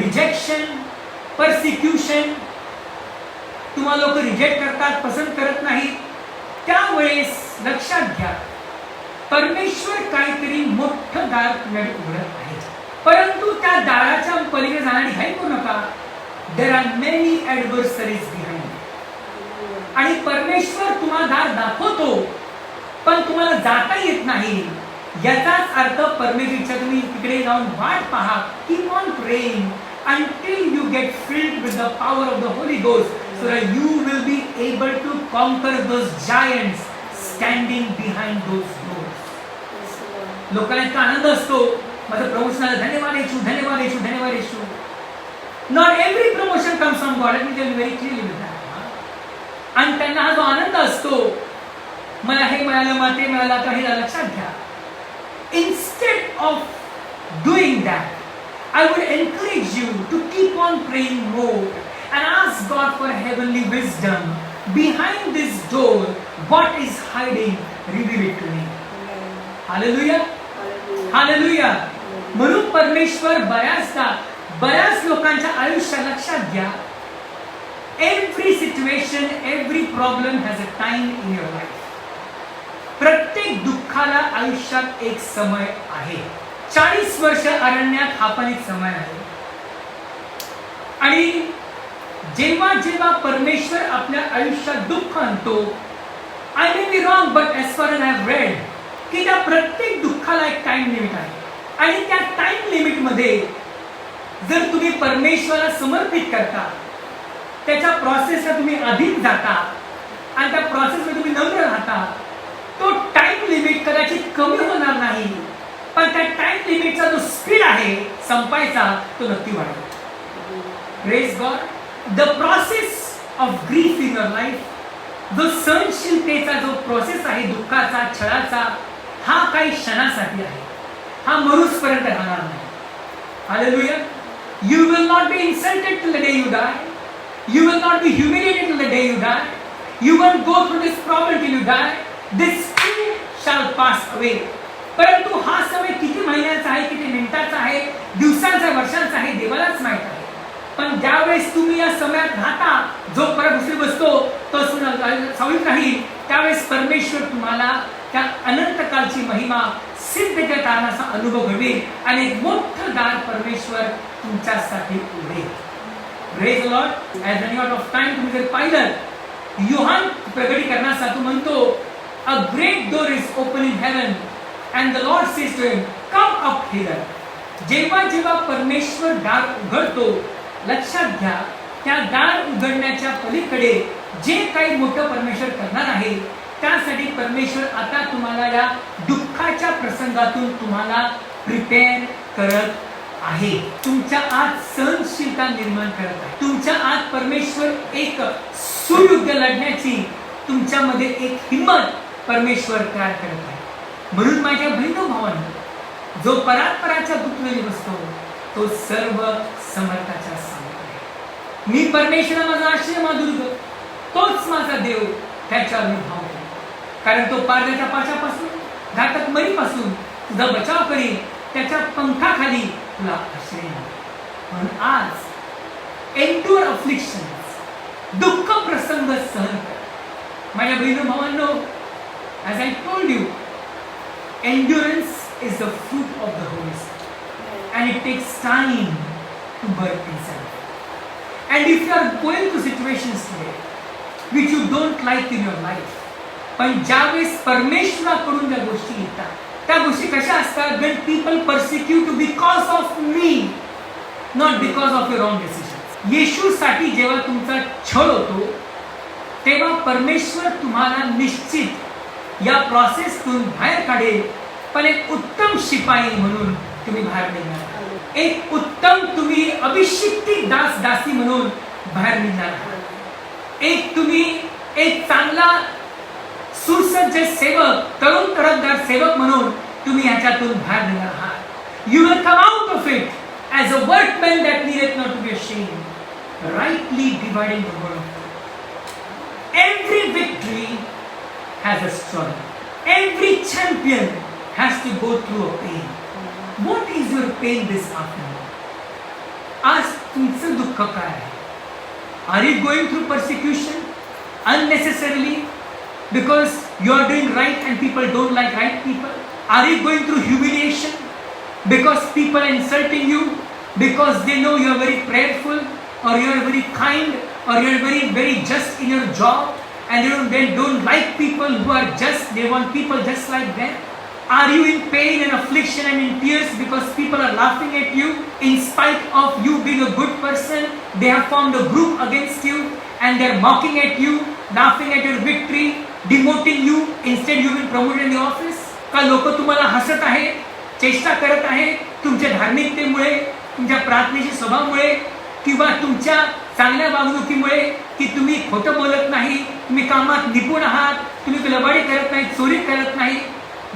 rejection, persecution, तुम्हाला लोक reject करतात, पसंत करत नाहीत, त्यावेळेस लक्षात घ्या, परमेश्वर काहीतरी मोठं दार तुमच्याकडे उघडत आहे. परंतु त्या दाराच्या पलीकडे जाणारी घाई करू नका. There are many adversaries behind. आणि परमेश्वर तुम्हाला दार दाखवतो, पण तुम्हाला जाता येत नाही. याचाच अर्थ परमेश्वराच्या तुम्ही तिकडे जाऊन वाट पहा. Keep on praying until you get filled with the power of the Holy Ghost, so that you will be able to conquer those giants standing behind those doors. लोकांना इतका आनंद असतो, माझं प्रमोशन आलं, धन्यवाद येशू, धन्यवाद येशू, धन्यवाद येशू. Not every promotion comes from God. Let me tell you very clearly with that. आणि त्यांना हा जो आनंद असतो, मला हे मिळालं, मला ते मिळालं, आता हे लक्षात घ्या. Instead of doing that, I would encourage you to keep on praying more and ask God for heavenly wisdom. Behind this door, what is hiding? Reveal it to me. Hallelujah. Hallelujah. म्हणून परमेश्वर बऱ्याच लोकांच्या आयुष्यात लक्षात घ्या. Every situation, every problem has a time in your life. प्रत्येक दुःखाला आयुष्यात एक समय आहे. 40 वर्ष अरण्यात हा पण एक समय आहे. आणि जेव्हा जेव्हा परमेश्वर आपल्या आयुष्यात दुःख आणतो, I may be wrong, but as far as I have read, की त्या प्रत्येक दुःखाला एक टाइम लिमिट आहे. आणि त्या टाइम लिमिट मध्ये जर तुम्ही परमेश्वराला समर्पित करता, त्याच्या प्रोसेसला तुम्ही अधीन जाता आणि त्या प्रोसेसमध्ये तुम्ही नम्र राहता, तो टाइम लिमिट कदाचित कमी होणार नाही, पण त्या टाइम लिमिटचा जो स्पीड आहे संपायचा, तो नक्की वाढेल. Praise God. The process of grief in your life, जो सहनशीलतेचा जो प्रोसेस आहे, दुःखाचा, छळाचा, हा काही क्षणासाठी आहे, हा मरूसपर्यंत राहणार नाही. Hallelujah. You will not be insulted till the day you die. You will not be humiliated till the day you die. You won't go through this problem till you die. This too shall pass away. परंतु हा समय किती महिन्याचा आहे, किती मिनिटाचा आहे, दिवसांचा, वर्षांचा आहे, देवालाच माहित आहे. पण ज्यावेळेस तुम्ही या समयात राहता, जो परत दुसरी बसतो तो सावलीत राहील, त्यावेळेस परमेश्वर तुम्हाला त्या अनंत कालची महिमा सिद्ध करण्याचा अनुभव घडवेल आणि एक मोठं दार परमेश्वर तुमच्यासाठी उघडेल. Praise the Lord. As running out of time तुम्ही जर पाहिलं, योहान प्रकटीकरणाचा तो म्हणतो, a great door is open in heaven and the Lord says to him, come up here. जेव्हा जेव्हा परमेश्वर दार उघडतो, लक्षात घ्या, त्या दार उघडण्याच्या पलीकडे जे काही मोठं परमेश्वर करणार आहे, त्यासाठी परमेश्वर आता तुम्हाला या दुःखाच्या प्रसंगातून तुम्हाला प्रिपेअर करत आहे. तुमच्या आत सहनशीलता निर्माण करत आहे. तुमच्या आत परमेश्वर एक सुयुद्ध लढण्याची तुमच्यामध्ये एक हिंमत परमेश्वर तयार करत आहे. म्हणून माझ्या बहिणी भावांनो, जो परात्पराच्या पुतळ्याने बसतो तो सर्व समर्थाच्या समोर आहे. मी परमेश्वर माझा आश्रय, माझा दुर्ग, तोच माझा देव, त्याच्यावर मी भाव करेन. कारण तो पारद्याच्या पाशापासून, घातक मरीपासून तुझा बचाव करील, त्याच्या पंखाखाली तुला आश्रय देईल. म्हणून आज एंड्युअर अफ्लिक्शन्स, दुःख प्रसंग सहन कर. माझ्या बहिणी भावांनो, as I told you, endurance is the fruit of the Holy Spirit and it takes time to birth itself. And if you are going through situations today which you don't like in your life, पण ज्यावेळेस परमेश्वराकडून ज्या गोष्टी येतात, त्या गोष्टी कशा असतात? when people persecute you because of me, not because of your own decisions. येशूसाठी जेव्हा तुमचा छळ होतो, तेव्हा परमेश्वर तुम्हाला निश्चित या प्रोसेसतून बाहेर काढेल, पण एक उत्तम शिपाई म्हणून तुम्ही बाहेर निघणार. एक उत्तम तुम्ही अभिषिक्ती दास दासी म्हणून बाहेर निघणार. एक तुम्ही एक चांगला सुसज्ज सेवक, तरुण तरफदार सेवक म्हणून तुम्ही याच्यातून बाहेर निघणार आहात. You will come out of it as a workman that needeth not to be ashamed, rightly dividing the word of God. Every victory has a struggle. Every champion has to go through a pain. What is your pain this afternoon? आज तुमचं दुःख काय आहे? Are you going through persecution unnecessarily because you are doing right and people don't like right people? Are you going through humiliation because people are insulting you because they know you are very prayerful, or you are very kind, or you are very just in your job? And they don't like people who are just, they want people just like them. Are you in pain and affliction and in tears because people are laughing at you in spite of you being a good person? They have formed a group against you and they are mocking at you, laughing at your victory, demoting you. Instead you've been promoted in the office. का लोक तुम्हाला हसत आहेत, चेष्टा करत आहेत तुमच्या धार्मिकतेमुळे, तुमच्या प्रार्थनेच्या स्वभावामुळे, किंवा तुमच्या चांगल्या वागणुकीमुळे, की तुम्ही खोटं बोलत नाही, तुम्ही कामात निपुण आहात, तुम्ही लबाडी करत नाही, चोरी करत नाही.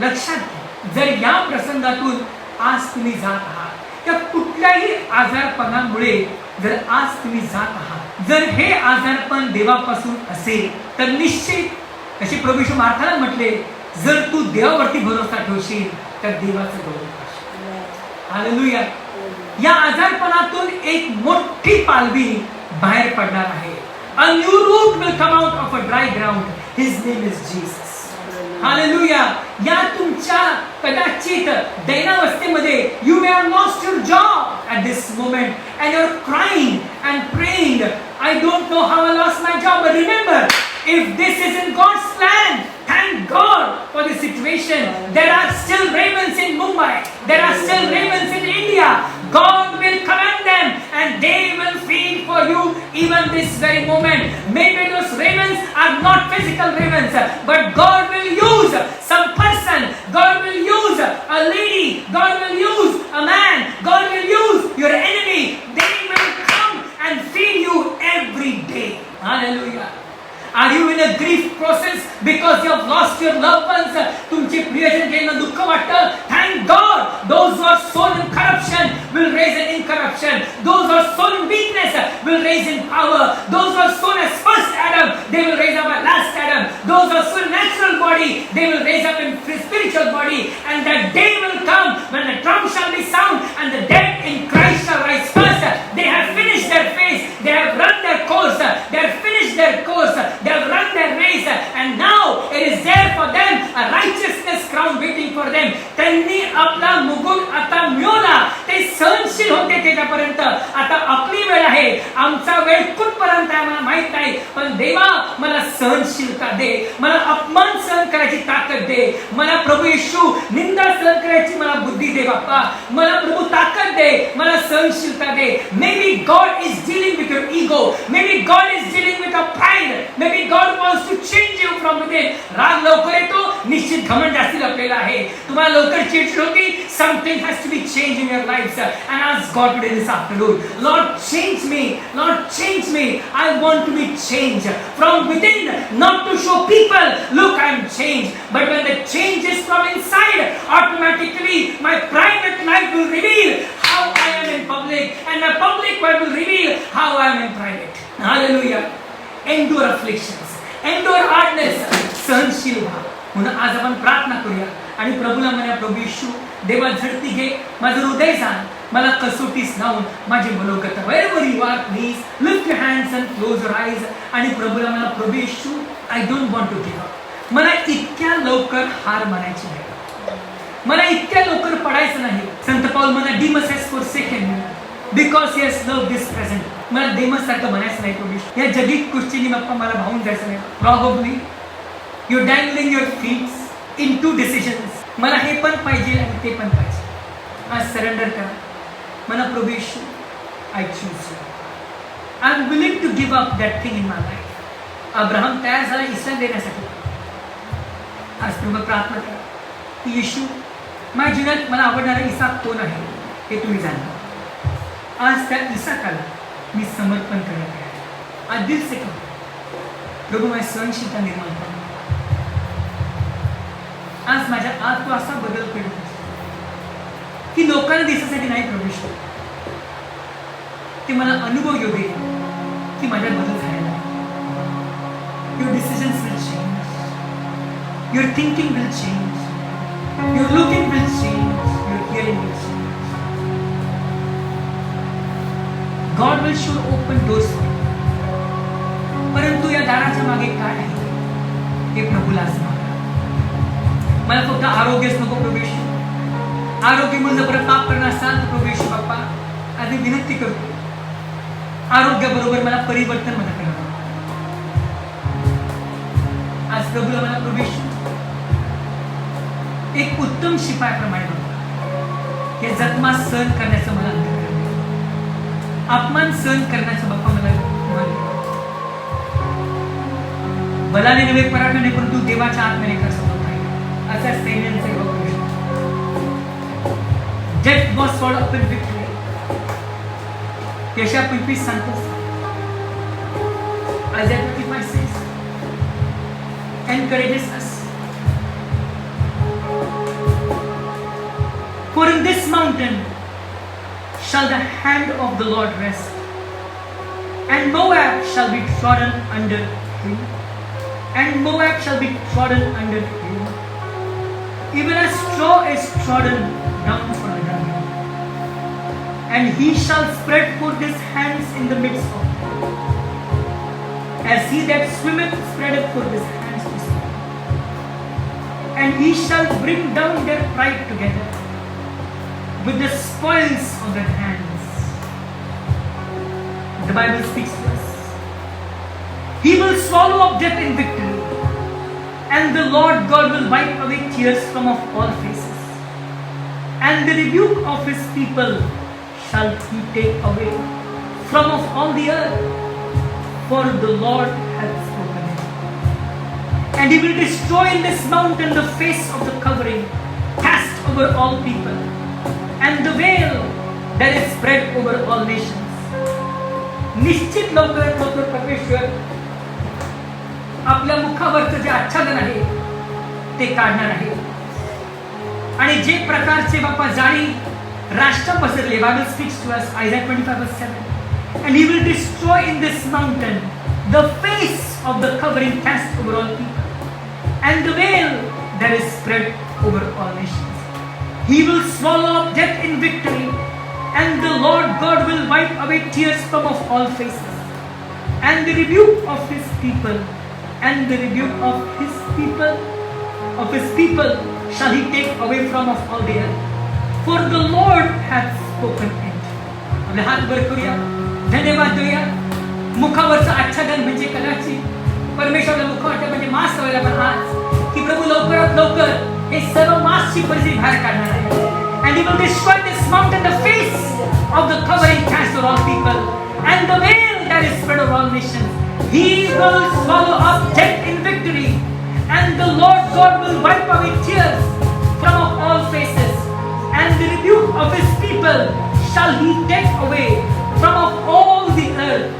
लक्षात घ्या, जर या प्रसंगातून आज तुम्ही जात आहात, तर कुठल्याही आजारपणामुळे जर आज तुम्ही जात आहात, जर हे आजारपण देवापासून असेल, तर निश्चित अशी प्रभू येशू मार्थाला म्हटले, जर तू देवावरती भरोसा ठेवशील तर देवाचं गौरव करशील. हालेलुया. या आजारपणातून एक मोठी पालवी बाहेर पडणार आहे. A new root will come out of a dry ground. His name is Jesus. Hallelujah. या तुमच्या कदाचित दैनावस्थेमध्ये you may have lost your job at this moment and you're crying and praying, I don't know how I lost my job, but remember, if this is in God's plan, thank God for the situation. There are still ravens in Mumbai. There are still ravens in India. God will command them and they will feed for you even this very moment. Maybe those ravens are not physical ravens, but God will use some person. God will use a lady. God will use a man. God will use your enemy. They will come and feed you every day. Hallelujah. Are you in a grief body, and the day will come when the trump shall be sound, and the dead in Christ shall rise first. They have finished their phase, they have run their course, they have finished their course, they have run their race, and now it is there for them a righteousness crown waiting for them. त्यांनी आपला मुकुट आता मिळवला. ते सहनशील होते त्याच्यापर्यंत. आता आपली वेळ आहे. आमचा वेळ कुठपर्यंत आहे मला माहित नाही, पण देवा मला सहनशीलता दे, मला अपमान सहन करायची ताकद दे, मला प्रभू येशू निंदा सहन करायची मला बुद्धी दे बाप्पा, मला प्रभू ताकद दे, मला सहनशीलता दे. Maybe God is dealing with your ego, maybe God is dealing with your pride, maybe God wants to change you from within. राग लवकर येतो, निश्चित घमंड जास्ती लपलेला आहे. तुम्हाला लवकर चिडचिड होती. Something has to be changed in your lives, and ask God today this afternoon, Lord change me, Lord change me. I want to be changed from within, not to show people look I am changed, but when the change is from inside, automatically my private life will reveal how I am in public, and my public life will reveal how I am in private. Hallelujah. Endure afflictions, endure hardness, सहनशील व्हा. म्हणून आज आपण प्रार्थना करूया आणि प्रभूला म्हणूया, प्रभू येशू देवा झडती घे, माझं हृदय जाण, मला कसोटीस लावून माझे मनोगत. wherever you are, please lift your hands and close your eyes. आणि प्रभूला म्हणा, प्रभू येशू I don't want to give up. मला इतक्या लवकर हार मानायची नाही, मला इतक्या लवकर पडायचं नाही. संत पाऊल म्हणा, Demas has forsaken me because he has loved this present. मला डेमस सारखं म्हणायचं नाही प्रभू येशू. या जगिक गोष्टींनी बाप्पा मला भावून जायचं नाही. Probably you're dangling your feet in two decisions. मला हे पण पाहिजे आणि ते पण पाहिजे. आज सरेंडर करा. मला प्रभू येशू I choose you. I'm willing to give up that thing in my life. Abraham तयार झाला इस्रायल देण्यासाठी. आज प्रभू प्रार्थना करा की येशू माझ्या जीवनात मला आवडणारा इसाक कोण आहे हे तुम्ही जाणा. आज त्या इसाकाला मी समर्पण करत आहे. आज दिल से करो प्रभू माझी सहनशीलता निर्माण करा. आज माझ्या आत तो असा बदल घडतो की लोकांना दिसण्यासाठी नाही प्रभू, ते मला अनुभव येऊ दे की माझ्या बदल झालेला आहे. Your decisions will change, your thinking will change, your looking will change, your hearing will change. God will sure open doors for you. परंतु या दाराच्या मागे काय आहे हे प्रभूला सांगा. मला फक्त आरोग्यच नको प्रभू येशू. आरोग्य म्हणून जर पाप करणार असाल तर प्रभू येशू बाप्पा आज मी विनंती करतो, आरोग्याबरोबर मला परिवर्तन मला करा. आज प्रभूला मला प्रभू येशू एक उत्तम शिपायाप्रमाणे बघा. हे जखमा सहन करण्याचं मला अंतर, अपमान सहन करण्याचं बाप्पा मला बलाने नव्हे पराक्रमाने परंतु देवाच्या आत्म्याने कर समजत आहे. असा सैन्यांचे डेथ वॉज फॉर्ड अप इन विक्टरी. यशा 25 सांगतो, Isaiah 55 says, encourages us. For in this mountain shall the hand of the Lord rest, and Moab shall be trodden under him, and Moab shall be trodden under him, even as straw is trodden down for the dung, and he shall spread forth his hands in the midst of them, as he that swimmeth spreadeth forth his hands to swim, and he shall bring down their pride together with the spoils of their hands. The Bible speaks to us. He will swallow up death in victory, and the Lord God will wipe away tears from off all faces, and the rebuke of his people shall he take away from off all the earth, for the Lord hath spoken it. And he will destroy in this mountain the face of the covering cast over all people, and the veil that is spread over all nations. निश्चित लवकरात लवकर परमेश्वर आपल्या मुखावरचं जे आच्छादन आहे ते काढणार आहे. आणि जे प्रकारचे बापा जाळी राष्ट्र पसरले, Bible speaks to us, Isaiah 25:7, and he will destroy in this mountain the face of the covering cast over all people, and the veil that is spread over all nations. He will swallow up death in victory, and the Lord God will wipe away tears from off all faces. And the rebuke of his people, and the rebuke of his people shall he take away from off all the earth. For the Lord hath spoken it. आपले हात वर करूया, धन्यवाद देऊया. मुखावरचं आच्छादन म्हणजे कदाचित परमेश्वराला मुखावर म्हणजे मास लावायला पण आज की प्रभू लवकरात लवकर हे सर्व मासची परिस्थिती बाहेर काढणार आहे. And he will destroy this mountain, the face of the covering cast over all people, and the veil that is spread over all nations. He will swallow up death in victory, and the Lord God will wipe away tears from off all faces, and the rebuke of his people shall he take away from off all the earth.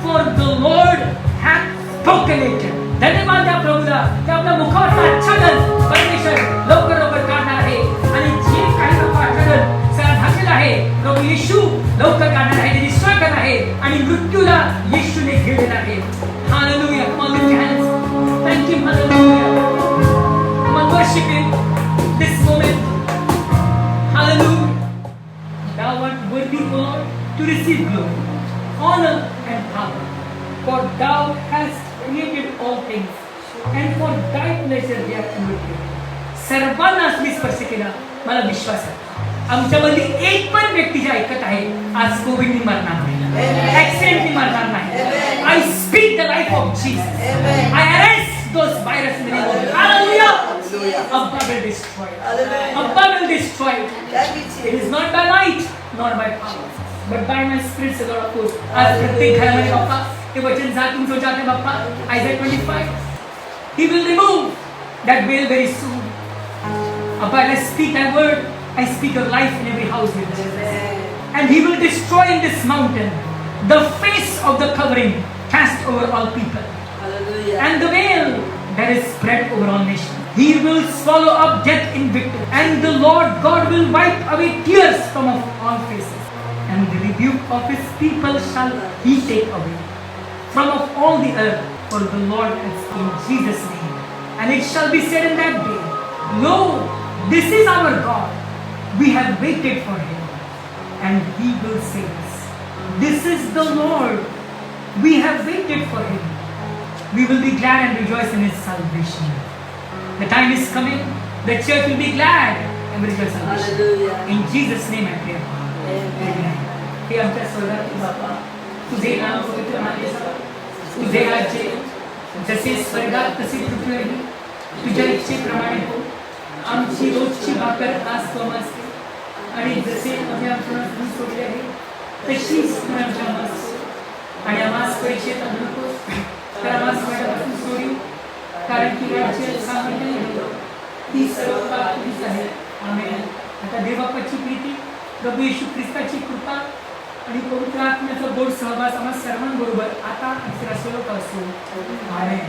For the Lord hath spoken it. धन्यवाद द्या प्रभूला. ते आपल्या मुखावरचं आच्छादन परमेश्वर लवकर लवकर काढणार आहे, आणि जे काही लोक आच्छादन सगळं ढाकलेलं आहे प्रभू येशू लवकर काढणार आहे, डिस्ट्रॉय करणार आहे, आणि मृत्यूला येशूने घेतलेला आहे. Hallelujah. Come on, lift your hands. Thank him. Hallelujah. Come on, worship him this moment. Hallelujah. Thou art worthy, O Lord, to receive glory, honor and power. For thou hast created all things, and for thy pleasure they are created. सर्वांनाच मी स्पर्श केला. मला विश्वास आहे आमच्यामधली एक पण व्यक्ती जे ऐकत आहे आज कोविडनी मरणार नाही, ऍक्सिडेंटनी मरणार नाही. I speak the life of Jesus. I arrest those virus in the name of hallelujah. Abba will destroy it. Abba will destroy it. It is not by might nor by power, but by my spirit, says Lord of hosts. आज प्रत्येक घरामध्ये बाप्पा ते वचन जातून जो जाते Bappa Isaiah 25. He will remove that veil very soon. Abba, I speak thy word. I speak of life in every house with Jesus. And he will destroy in this mountain the face of the covering cast over all people. Hallelujah. And the veil that is spread over all nations. He will swallow up death in victory, and the Lord God will wipe away tears from off all faces, and the rebuke of his people shall he take away from off all the earth. For the Lord has in Jesus' name. And it shall be said in that day, Lo, this is our God. We have waited for him, and he will save us. This is the Lord. We have waited for him. We will be glad and rejoice in his salvation. The time is coming. The church will be glad and will rejoice in salvation. Hallelujah. In Jesus' name I pray. Amen. हे आमच्या स्वर्गातील बापा, तुझे नाम पवित्र मानले जावे. तुझे राज्य जसे स्वर्गात तसे पृथ्वीवरही तुझ्या इच्छेप्रमाणे हो. आमची रोजची भाकर आज तू आम्हास दे, आणि जसे आम्ही आमच्या धन सोडले आहे तशीच तू आमच्या आम्हास सोड. आणि आम्हास परीक्षेत आणू नकोस, तर आम्हास वाईटापासून सोडीव. कारण की राज्य सामर्थ्य ती सर्व तुझीच आहे. आमेन. आता देवबापाची प्रीती, प्रभू येशू ख्रिस्ताची कृपा आणि पवित्र आत्म्याचा गोड सहवास आम्हा सर्वांबरोबर आता असो. आमेन.